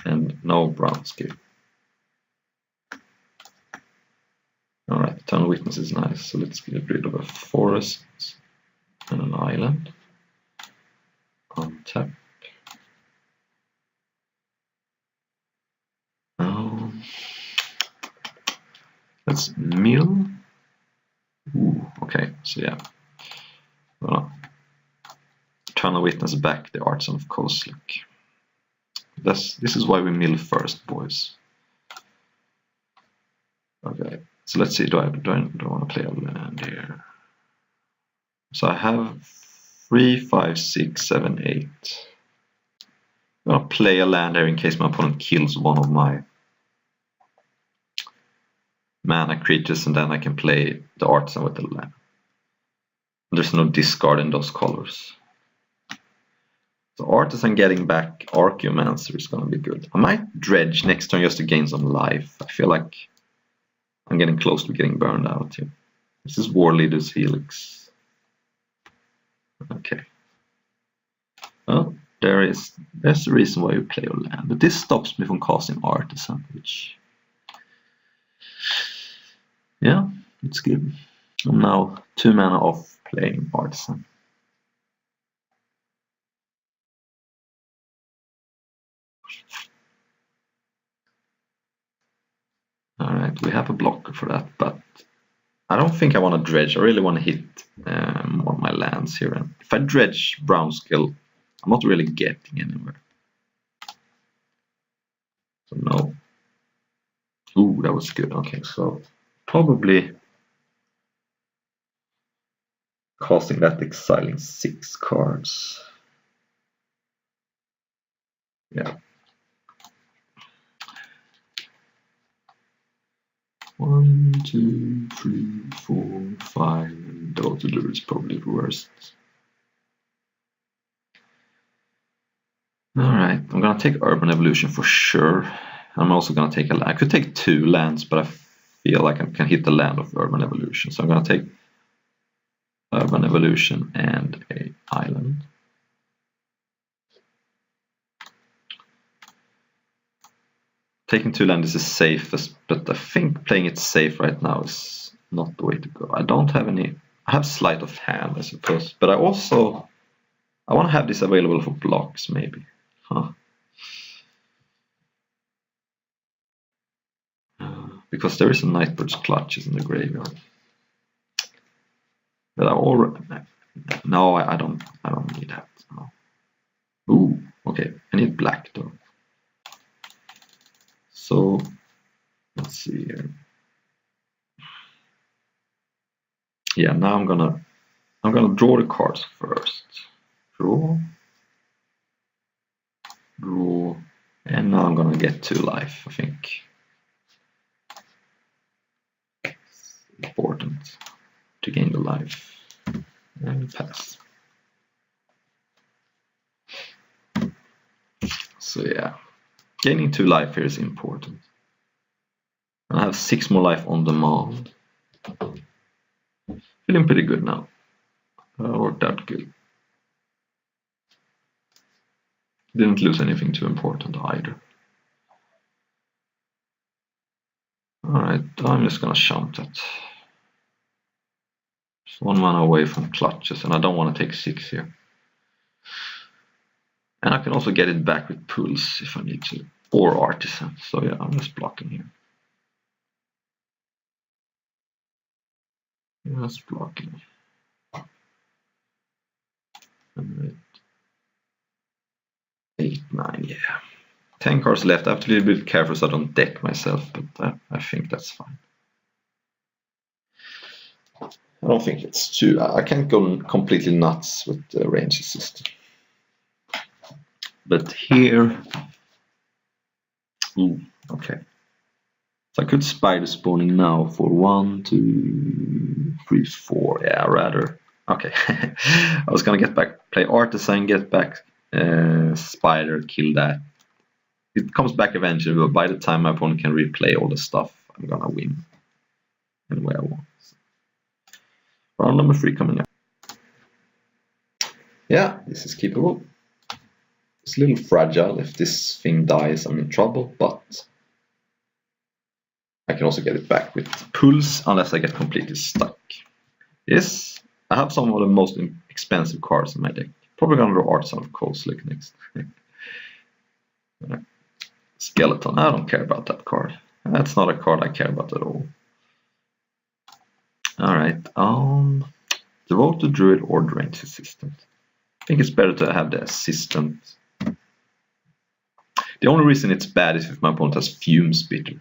And no Brown Scale. Alright, Eternal Witness is nice, so let's get rid of a forest and an island. Untap. Let's mill. Ooh, okay, so yeah. Eternal Witness back the Artisan of Kozilek. This is why we mill first, boys. Okay, so let's see, do I want to play a land here? So I have 3, 5, 6, 7, 8. I'm gonna play a land here in case my opponent kills one of my mana creatures, and then I can play the Artisan with the land. There's no discard in those colors. So Artisan getting back Archaeomancer is gonna be good. I might dredge next turn just to gain some life. I feel like I'm getting close to getting burned out here. This is War Leader's Helix. Okay. Well, there's the reason why you play your land. But this stops me from casting Artisan, which... yeah, it's good. I'm now 2 mana off playing Artisan. Alright, we have a blocker for that, but I don't think I want to dredge. I really want to hit one of my lands here. And if I dredge Brownscale, I'm not really getting anywhere. So no. Ooh, that was good. Okay, so probably casting that, exiling 6 cards. Yeah. 1, 2, 3, 4, 5. The auto is probably the worst. Alright, I'm gonna take Urban Evolution for sure. I'm also gonna take a land. I could take 2 lands, but I feel like I can hit the land of Urban Evolution. So I'm gonna take Urban Evolution and an island. Taking 2 lands is the safest, but I think playing it safe right now is not the way to go. I don't have any... I have Sleight of Hand, I suppose, but I want to have this available for blocks, maybe. Huh. Because there is a Nightbird's Clutches in the graveyard. But I already... no, I don't need that. No. Ooh, okay. I need black though. So let's see here. Yeah, now I'm gonna draw the cards first. Draw, and now I'm gonna get 2 life. I think it's important to gain the life and pass. So yeah, gaining 2 life here is important. And I have 6 more life on demand. Feeling pretty good now. Or that good. Didn't lose anything too important either. Alright, I'm just gonna jump that. Just 1 mana away from Clutches, and I don't want to take 6 here. And I can also get it back with Pulse if I need to. Or Artisan. So yeah, I'm just blocking here. Just blocking. And 8, 9, yeah. 10 cards left. I have to be a bit careful so I don't deck myself, but I think that's fine. I don't think it's too... I can't go completely nuts with the range system. But here... ooh, okay. So I could Spider Spawning now for 1, 2, 3, 4. Yeah, rather. Okay. I was gonna get back, play Artisan, get back Spider, kill that. It comes back eventually, but by the time my opponent can replay all the stuff, I'm gonna win anyway I want. So. Round number 3 coming up. Yeah, this is keepable. It's a little fragile. If this thing dies, I'm in trouble, but I can also get it back with Pulse unless I get completely stuck. Yes, I have some of the most expensive cards in my deck. Probably gonna draw Artisan of Kozilek next. Skeleton, I don't care about that card. That's not a card I care about at all. Alright, Devoted Druid or Range Assistant. I think it's better to have the Assistant. The only reason it's bad is if my opponent has Fume Spitter.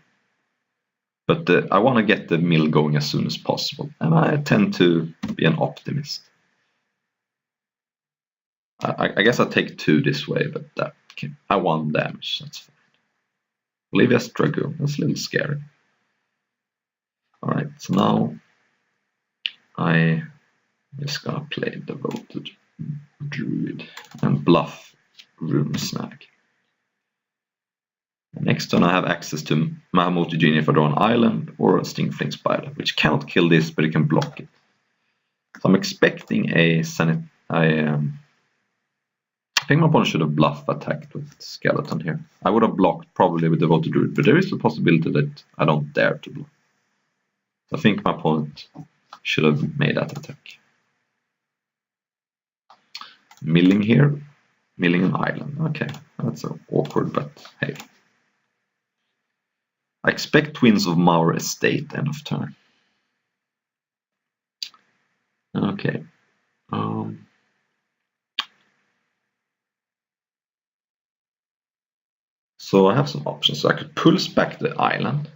But I want to get the mill going as soon as possible, and I tend to be an optimist. I guess I'll take 2 this way, but I 1 damage. That's fine. Olivia's Dragoon. That's a little scary. Alright, so now I just gonna play Devoted Druid and bluff Rune Snag. Next turn I have access to Mahamoti Genie if I draw an island or a Stingfling Spider, which cannot kill this, but it can block it. So I'm expecting I think my opponent should have bluff attacked with Skeleton here. I would have blocked probably with Devoted Druid, but there is a possibility that I don't dare to block. So I think my opponent should have made that attack. Milling here. Milling an island. Okay, that's awkward, but hey. I expect Twins of Mawr Estate end of turn. Okay. So I have some options. So I could pulse back the island.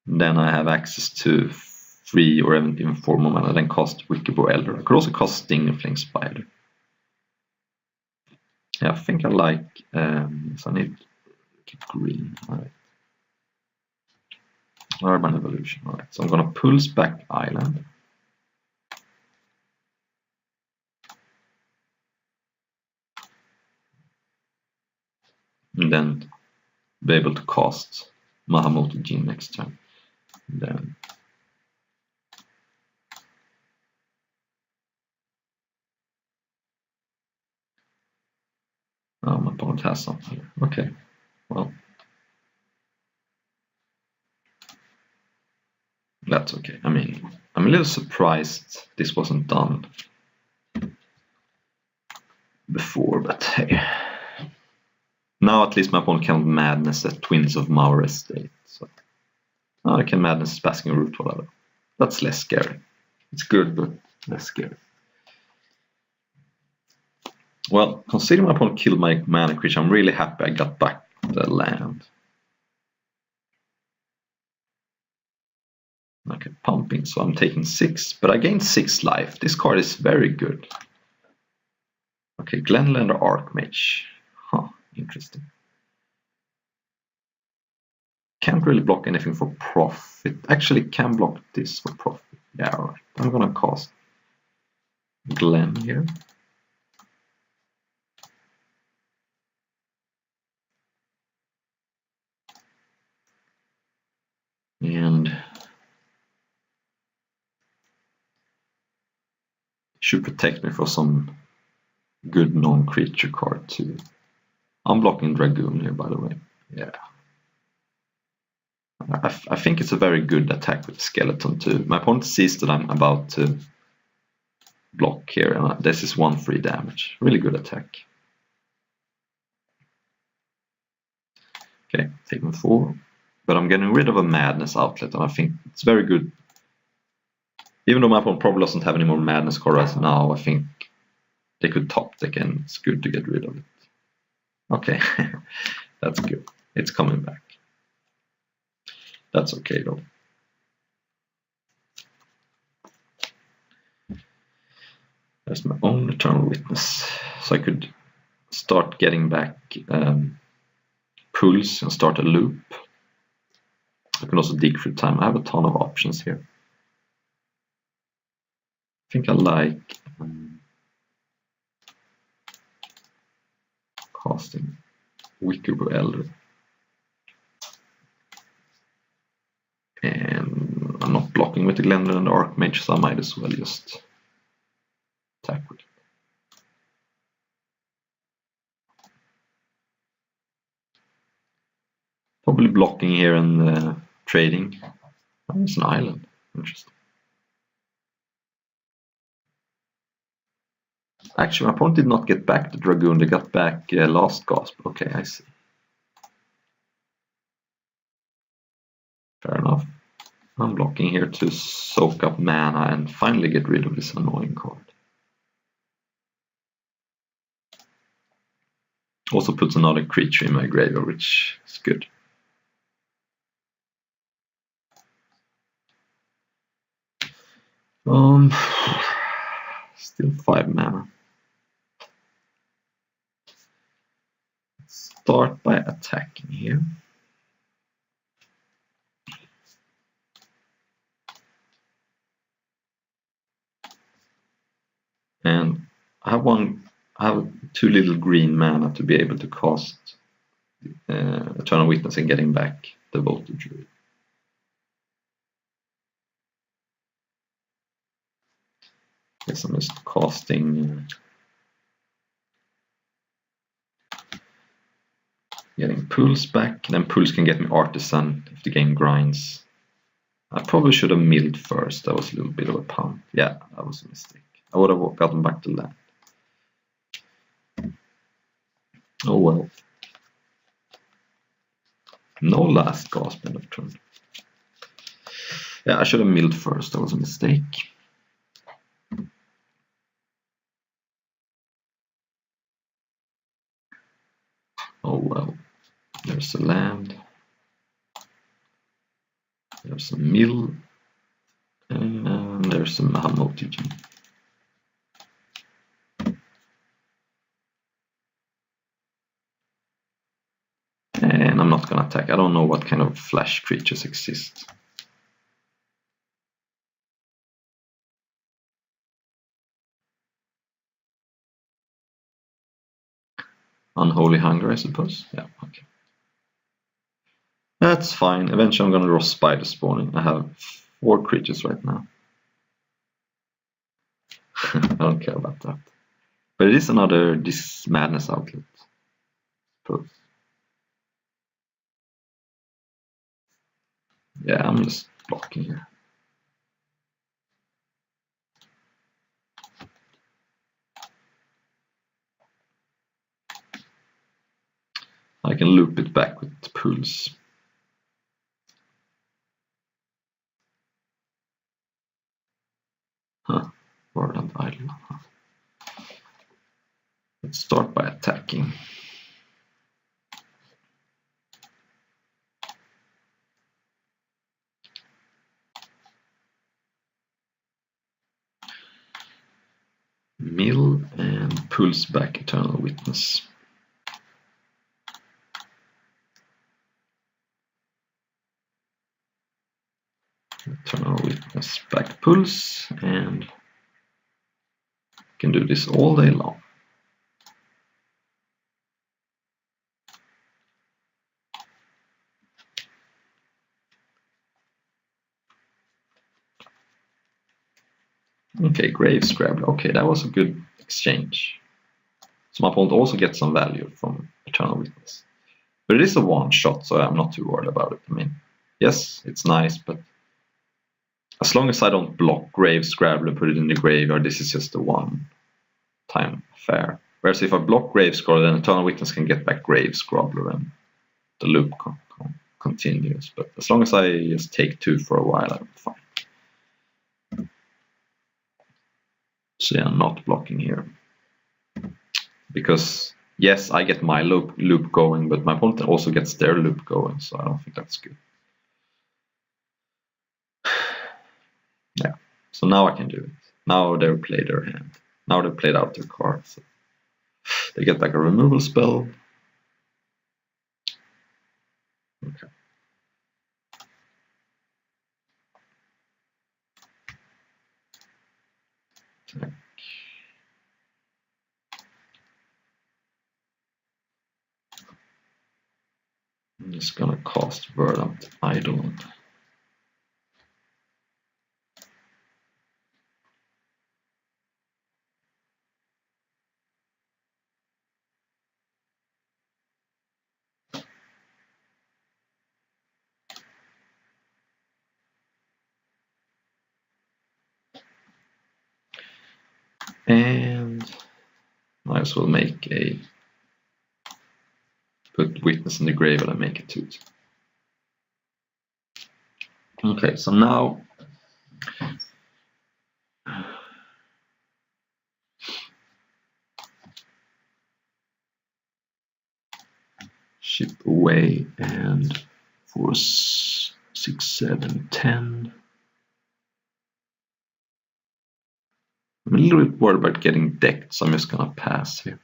Then I have access to 3 or even 4 more mana, then cost Wickerboar Elder. I could also cost Stingfling Spider. Yeah, I think I like, so I need green. Alright. Urban Evolution. Alright, so I'm gonna pulse back island. And then be able to cast Mahamoti Genie next turn. And then my opponent has something here. Okay, well, that's okay. I mean, I'm a little surprised this wasn't done before, but hey. Now at least my opponent can Madness at Twins of Mawr Estate. So now I can Madness Basking Root, whatever. That's less scary. It's good, but less scary. Well, considering my opponent killed my mana creature, I'm really happy I got back the land. Okay, pumping, so I'm taking 6, but I gained 6 life. This card is very good. Okay, Glenlander Archmage. Huh, interesting. Can't really block anything for profit. Actually, can block this for profit. Yeah, alright. I'm gonna cast Glen here. And should protect me for some good non-creature card too. I'm blocking Dragoon here, by the way. Yeah. I think it's a very good attack with Skeleton too. My opponent sees that I'm about to block here, and this is 1 free damage. Really good attack. Okay, taking 4. But I'm getting rid of a Madness outlet, and I think it's very good. Even though my opponent probably doesn't have any more Madness cards right now, I think they could top deck, and it's good to get rid of it. Okay, that's good. It's coming back. That's okay though. There's my own Eternal Witness. So I could start getting back pulls and start a loop. I can also dig through time. I have a ton of options here. I think I like casting Wickerboar Elder. And I'm not blocking with the Glenlander and the Archmage, so I might as well just attack with it. Probably blocking here and trading. Oh, it's an island. Interesting. Actually, my opponent did not get back the Dragoon. They got back Last Gasp. Okay, I see. Fair enough. I'm blocking here to soak up mana and finally get rid of this annoying card. Also puts another creature in my graveyard, which is good. Still 5 mana. start by attacking here. And I have 2 little green mana to be able to cast Eternal Witness and getting back the Devoted Druid. Guess I'm just casting, getting Pulse back, and then Pulse can get me Artisan if the game grinds. I probably should have milled first. That was a little bit of a pump. Yeah, that was a mistake. I would have gotten back to land. Oh well. No last gasp end of turn. Yeah, I should have milled first. That was a mistake. Oh well. There's a land. There's a mill. And there's a Mahamotiji. And I'm not gonna attack. I don't know what kind of flash creatures exist. Unholy Hunger, I suppose. Yeah, okay. That's fine. Eventually I'm gonna draw Spider Spawning. I have 4 creatures right now. I don't care about that. But it is another this Madness outlet, I suppose. Yeah, I'm just blocking here. I can loop it back with Pulse. Huh, Verdant Idol. Let's start by attacking. Mill and Pulse back Eternal Witness. Eternal Witness back Pulse, and can do this all day long. Okay, Grave Scrabbler. Okay, that was a good exchange. So my opponent also gets some value from Eternal Witness. But it is a one-shot, so I'm not too worried about it. I mean, yes, it's nice, but as long as I don't block Grave Scrabbler and put it in the graveyard, this is just a one-time affair. Whereas if I block Grave Scrabbler, then Eternal Witness can get back Grave Scrabbler and the loop continues. But as long as I just take 2 for a while, I'm fine. So yeah, I'm not blocking here. Because, yes, I get my loop going, but my opponent also gets their loop going, so I don't think that's good. Yeah, so now I can do it. Now they play their hand. Now they played out their card. So they get back a removal spell. Okay. Attack. I'm just gonna cast Verdant Idol. And might as well make a put Witness in the grave and make it 2. Okay, so now ship away and force 6, 7, 10. I'm a little bit worried about getting decked, so I'm just gonna pass here.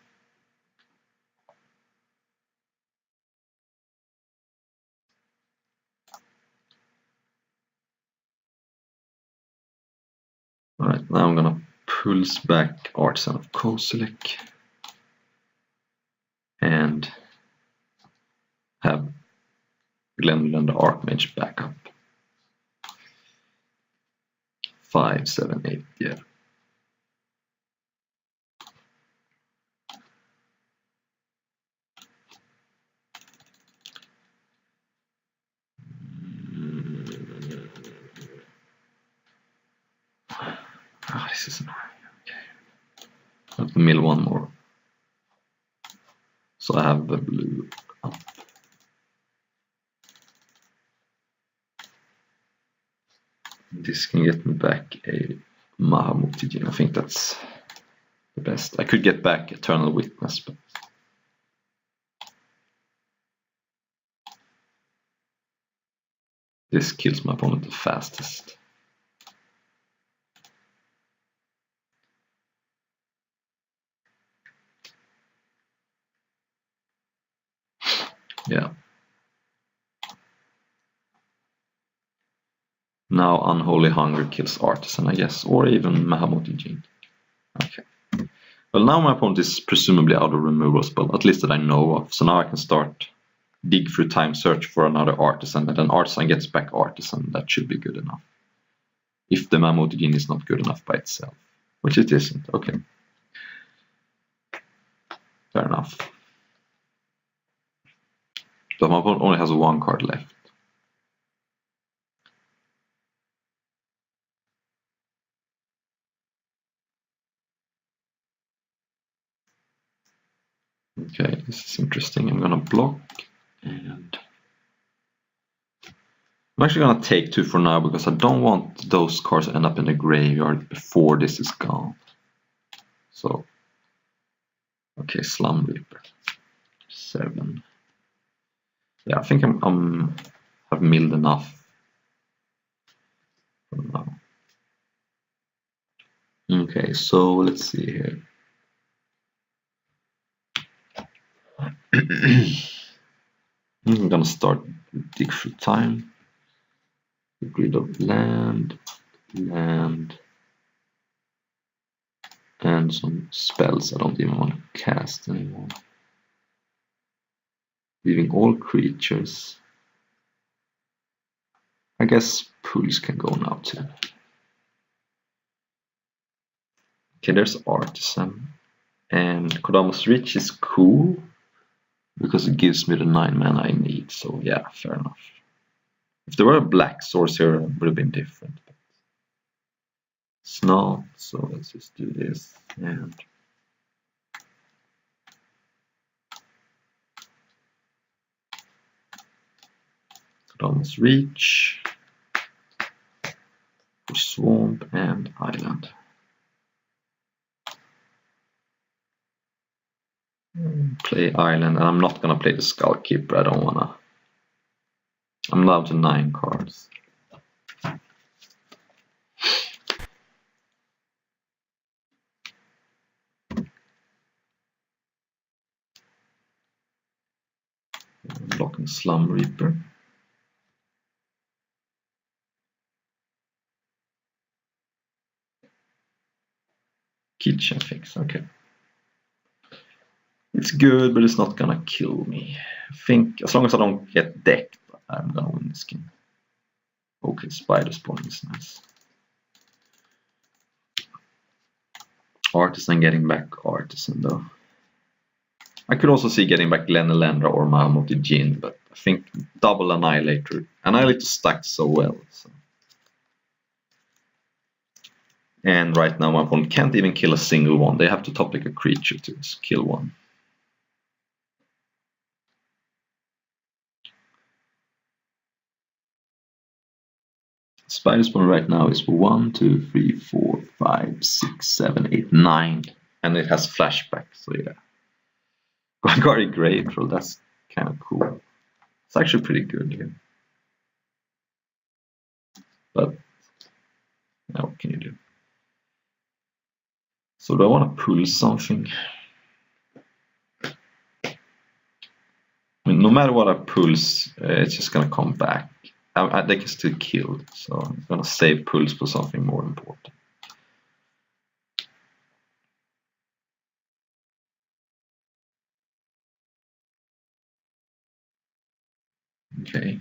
Alright, now I'm gonna pulse back Artisan of Kozilek and have Glenlund Archmage back up. 5, 7, 8, yeah. This is annoying. Okay. I have to mill one more. So I have the blue up. This can get me back a Mahamut Jin. I think that's the best. I could get back Eternal Witness, but this kills my opponent the fastest. Yeah. Now Unholy Hunger kills Artisan, I guess, or even Mahamut Jin. Okay. Well, now my opponent is presumably out of removal spell, at least that I know of. So now I can start dig through time, search for another Artisan, and then Artisan gets back Artisan. That should be good enough. If the Mahamut Jin is not good enough by itself, which it isn't. Okay. Fair enough. But my opponent only has one card left. Okay, this is interesting. I'm gonna block, and I'm actually gonna take 2 for now because I don't want those cards to end up in the graveyard before this is gone. So, okay, Slum Reaper, 7. Yeah, I think I'm have milled enough for now. Okay, so let's see here. I'm gonna start dig through time. Get rid of land, and some spells I don't even want to cast anymore. Leaving all creatures. I guess pools can go now too. Okay, there's Artisan. And Kodama's Reach is cool because it gives me the 9 mana I need. So yeah, fair enough. If there were a black sorcerer, it would have been different. But it's not, so let's just do this. And Kodama's Reach for Swamp and Island. Play Island, and I'm not gonna play the Skullkeeper. I don't wanna. I'm down to 9 cards. Blocking Slum Reaper. Kitchen Fix, okay. It's good, but it's not gonna kill me. I think as long as I don't get decked, I'm gonna win this game. Okay, Spider Spawn is nice. Artisan getting back Artisan though. I could also see getting back Lenelendra or Mahamut Jin, but I think double Annihilator. Annihilator stacked so well. So. And right now my opponent can't even kill a single one. They have to top deck a creature to kill one. Spider Spawn right now is 1, 2, 3, 4, 5, 6, 7, 8, 9. And it has flashback, so yeah. Golgari Grave Troll, that's kind of cool. It's actually pretty good here. But, now what can you do? So do I want to pull something? I mean, no matter what I pulse, it's just going to come back. They can still kill, so I'm going to save pulse for something more important. Okay.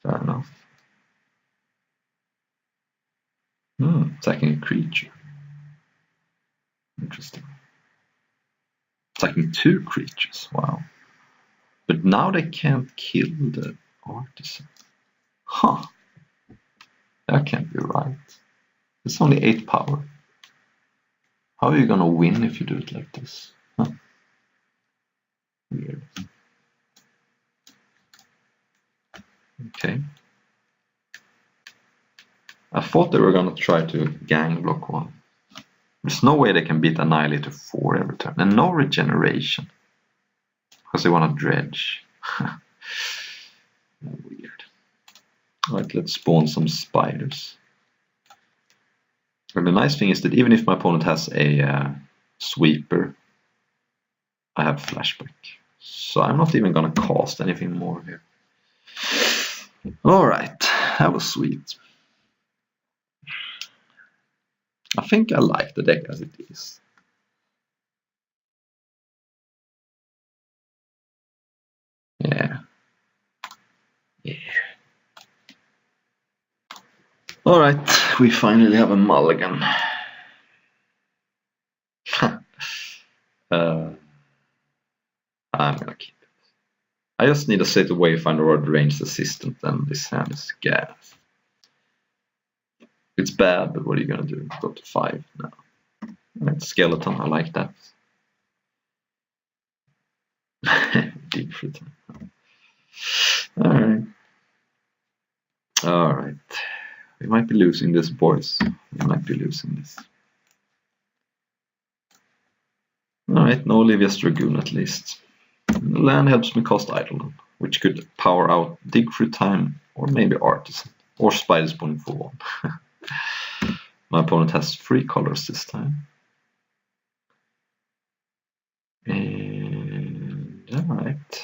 Fair enough. Attacking a creature. Interesting. Attacking 2 creatures. Wow. But now they can't kill the artisan. Huh. That can't be right. It's only 8 power. How are you gonna win if you do it like this? Huh. Weird. Okay. I thought they were gonna try to gang block 1. There's no way they can beat Annihilator 4 every turn. And no regeneration. Because they want to dredge. Weird. Alright, let's spawn some spiders. And the nice thing is that even if my opponent has a sweeper, I have flashback. So I'm not even gonna cast anything more here. Alright, that was sweet. I think I like the deck as it is. Yeah. Alright, we finally have a mulligan. I'm gonna keep it. I just need a set of Wayfinder or Ranged Assistant, and this hand is gas. It's bad, but what are you gonna do? Go to 5 now. Right, skeleton, I like that. Deep fruit. Alright. Alright. We might be losing this, boys. We might be losing this. Alright, no Olivia's Dragoon at least. The land helps me cast Eidolon, which could power out Dig Through Time, or maybe Artisan, or Spider Spawning for 1. My opponent has 3 colors this time. And alright.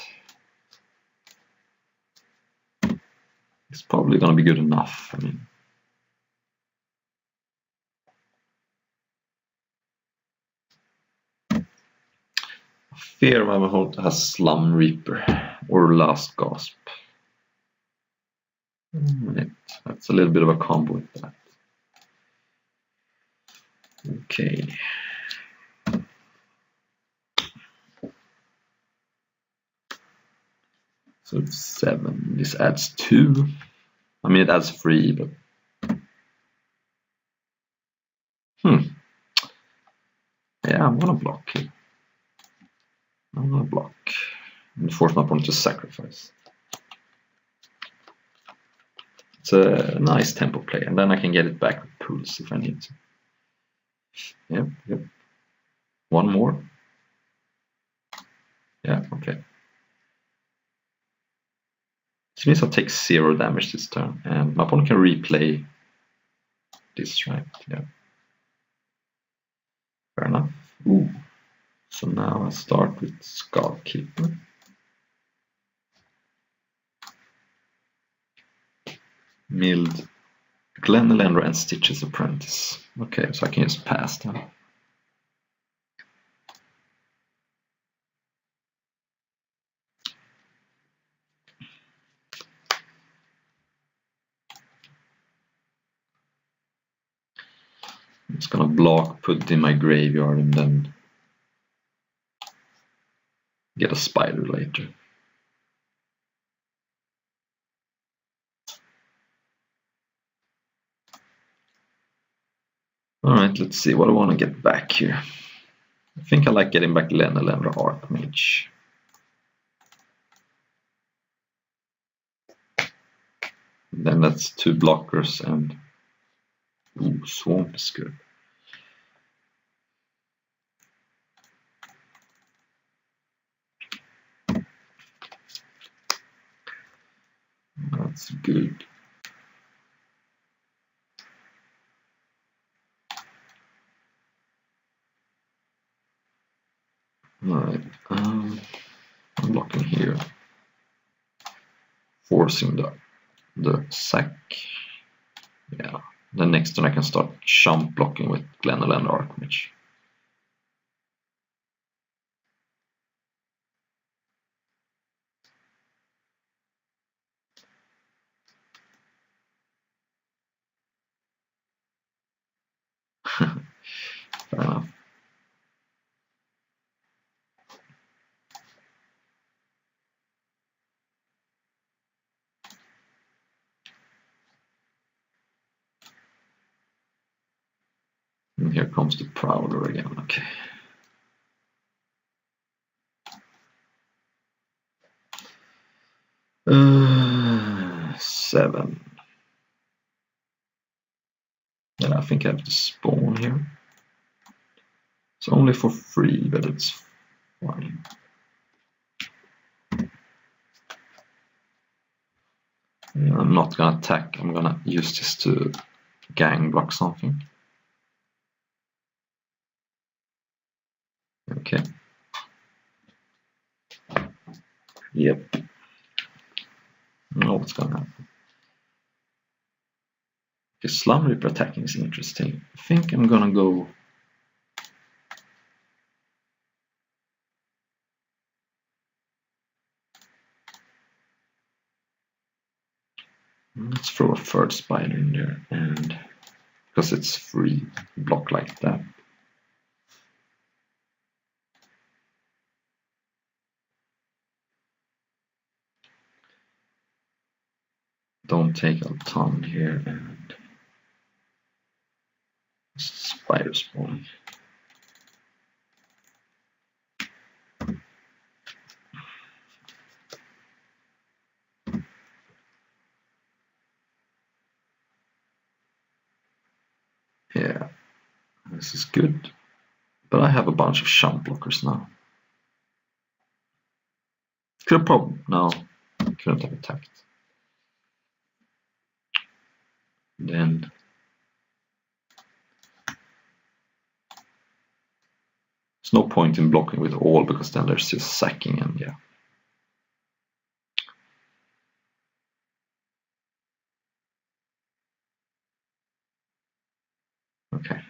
It's probably gonna be good enough, I mean. Fear my opponent has Slum Reaper or Last Gasp. Right. That's a little bit of a combo with that. Okay. So it's 7. This adds 2. I mean, it adds 3, but. Yeah, I'm gonna block here. I'm gonna block and force my opponent to sacrifice. It's a nice tempo play, and then I can get it back with pools if I need to. Yep. 1 more. Yeah, okay. This means I'll take 0 damage this turn, and my opponent can replay this, right? Yeah. Fair enough. Ooh. So now I start with Skullkeeper. Milled Glenelender and Stitch's Apprentice. Okay, so I can just pass them. I'm just gonna block, put it in my graveyard, and then get a spider later. Alright, let's see what I want to get back here. I think I like getting back Glenelender Archmage. Then that's 2 blockers, and ooh, Swamp is good. That's good. Alright, I'm blocking here. Forcing the sack. Yeah. Then next turn I can start jump blocking with Glenelender Archmage. here comes the Prowler again. Okay. Seven. Yeah, I think I have to spawn here. It's only for free, but it's fine. Yeah, I'm not gonna attack. I'm gonna use this to gang block something. Okay. Yep. Know what's gonna happen. Okay, Slum Reaper attacking is interesting. I think I'm gonna go. Let's throw a third spider in there, and because it's free, block like that. Don't take a ton here, and spider spawn. Yeah, this is good. But I have a bunch of chump blockers now. Could have probably no, couldn't have attacked. Then there's no point in blocking with all because then there's just sacking and yeah. Okay.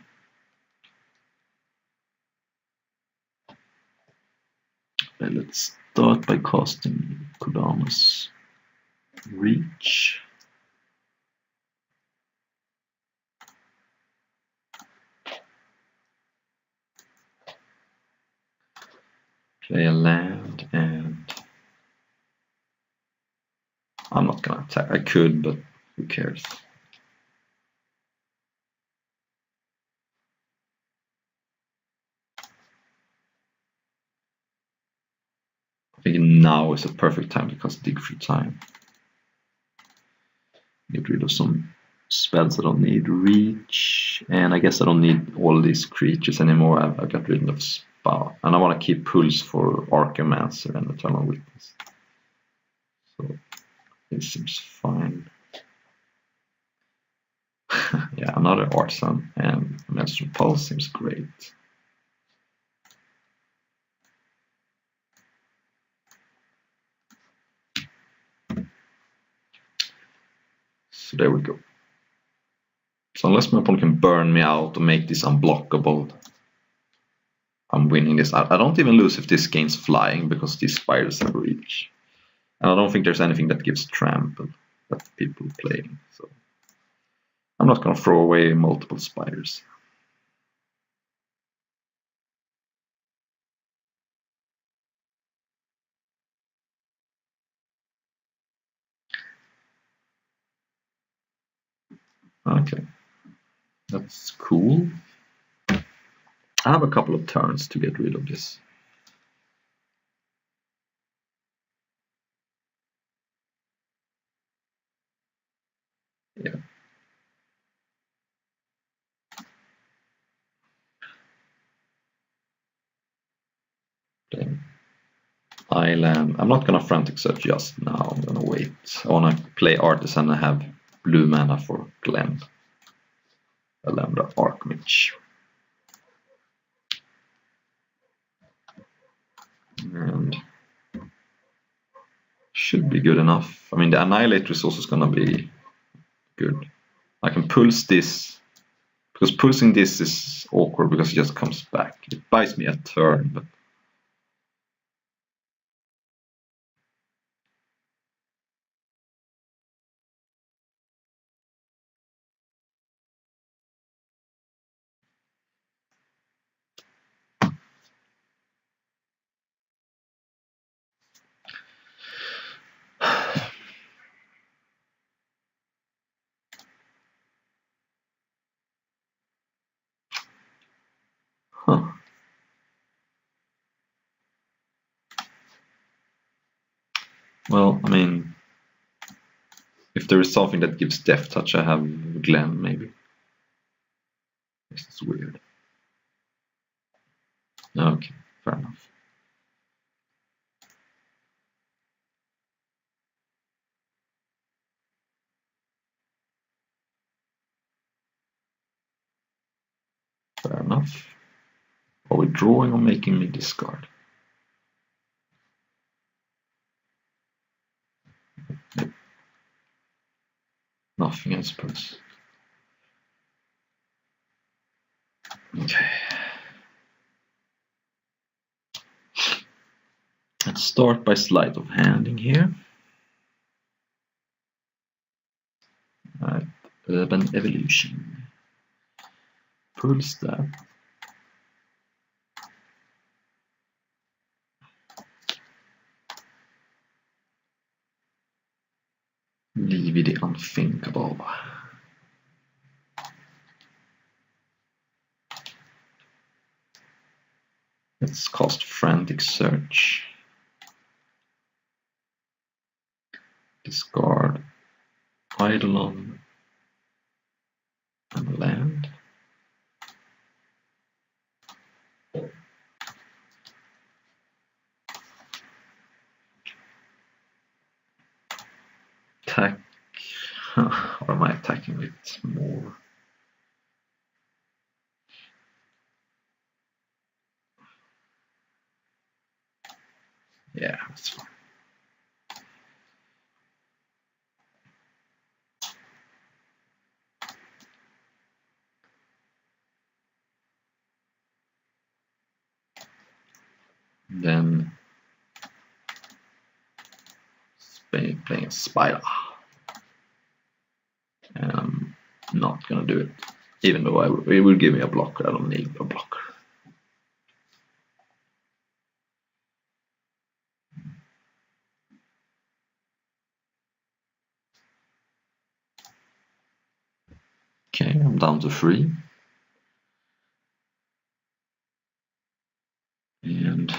Let's start by casting Kodama's Reach. Play a land, and I'm not gonna attack. I could, but who cares? I think now is a perfect time to cast Dig Through Time. Get rid of some spells I don't need. Reach, and I guess I don't need all these creatures anymore. I got rid of Spout, and I want to keep Pulse for Archamancer and Eternal Witness. So this seems fine. Yeah, another Artisan and Maelstrom Pulse seems great. So there we go. So unless my opponent can burn me out or make this unblockable, I'm winning this. I don't even lose if this gains flying because these spiders have reach. And I don't think there's anything that gives trample that people are playing. So I'm not going to throw away multiple spiders. Okay, that's cool. I have a couple of turns to get rid of this. Yeah. Island. I'm not gonna frantic search just now. I'm gonna wait. I wanna play Artisan and have blue mana for Glen. Alhambra Archmage. And should be good enough. I mean, the Annihilator is also gonna be good. I can pulse this, because pulsing this is awkward because it just comes back. It buys me a turn, but Well, I mean, if there is something that gives Death Touch, I have Glenn, maybe. This is weird. Okay, fair enough. Fair enough. Are we drawing or making me discard? Nothing, I suppose. Okay. Let's start by sleight of handing here. Alright, Urban Evolution. Pulse that. Leave the unthinkable. Let's cast Frantic Search. Discard Eidolon and land. Attack. Or am I attacking with more? Yeah, that's fine. Then playing a Spider. And I'm not gonna do it. Even though it will give me a blocker, I don't need a blocker. Okay, I'm down to 3. And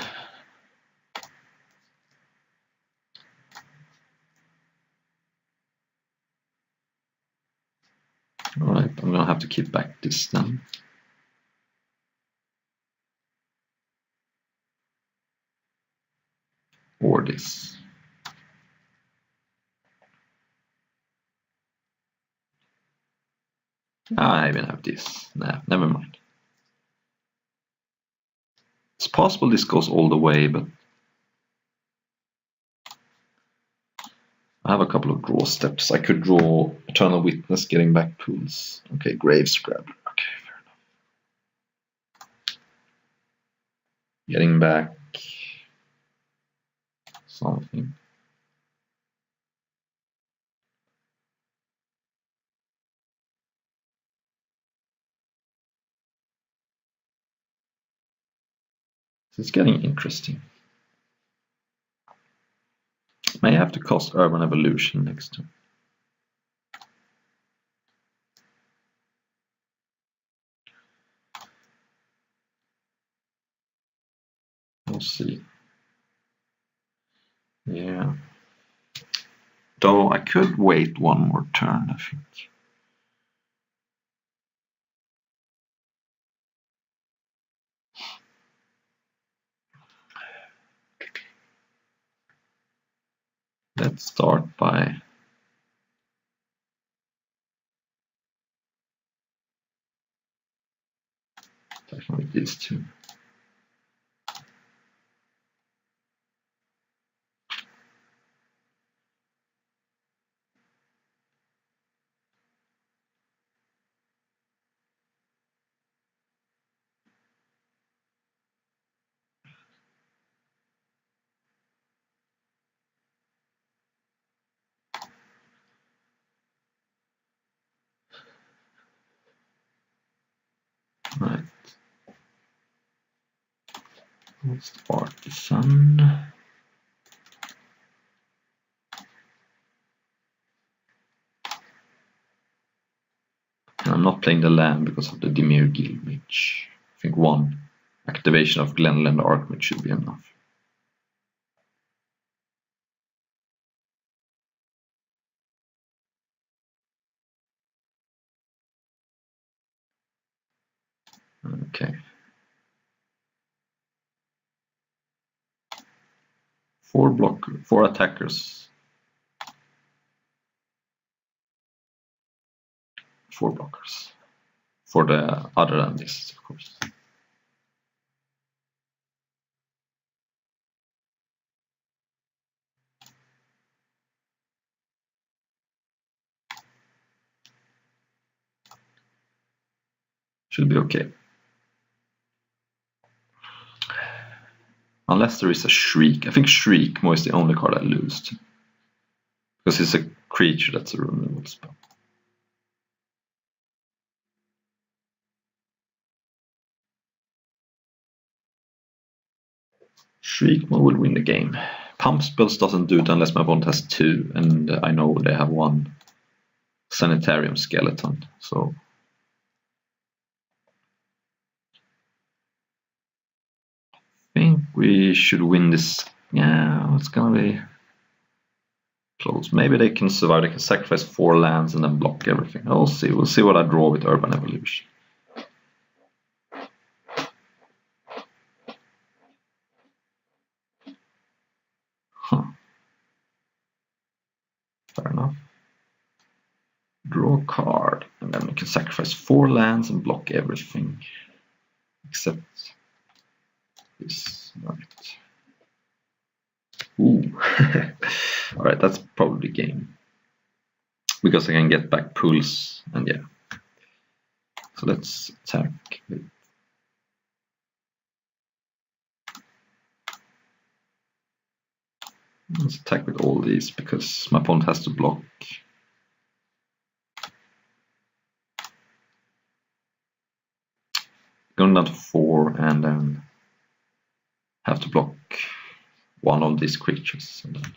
alright, I'm gonna have to keep back this then. Or this. I even have this. Nah, never mind. It's possible this goes all the way, but I have a couple of draw steps. I could draw Eternal Witness, getting back pools. Okay, Grave Scrabbler. Okay, fair enough. Getting back something. It's getting interesting. May have to cost Urban Evolution next turn. We'll see. Yeah. Though I could wait one more turn, I think. Let's start by attacking with these two. Right. Let's start the sun. And I'm not playing the land because of the Dimir Guildmage. I think one activation of Glenland Archmage should be enough. Okay. 4 attackers. 4 blockers. For the other than this, of course. Should be okay. Unless there is a Shriek. I think Shriek more is the only card I lose to. Because it's a creature that's a removal spell. Shriekmaw will win the game. Pump spells doesn't do it unless my opponent has 2, and I know they have 1 Sanitarium skeleton, so I think we should win this. Yeah, it's gonna be close. Maybe they can survive. They can sacrifice 4 lands and then block everything. We'll see. We'll see what I draw with Urban Evolution. Huh. Fair enough. Draw a card, and then we can sacrifice 4 lands and block everything. Except this. Right. Ooh. Alright, that's probably game. Because I can get back pulls, and yeah. So let's attack with. Let's attack with all these because my opponent has to block. Going down to 4 and then have to block one of these creatures. And then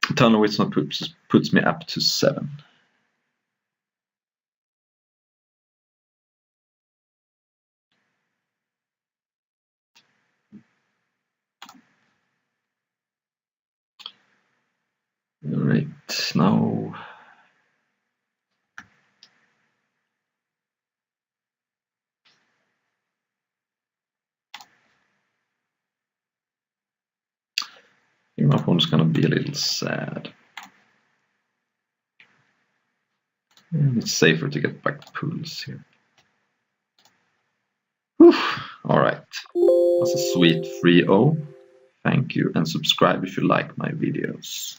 Eternal Wisdom puts me up to 7. Alright, now my opponent's gonna be a little sad. And it's safer to get back pulls here. Alright, that's a sweet 3-0. Thank you, and subscribe if you like my videos.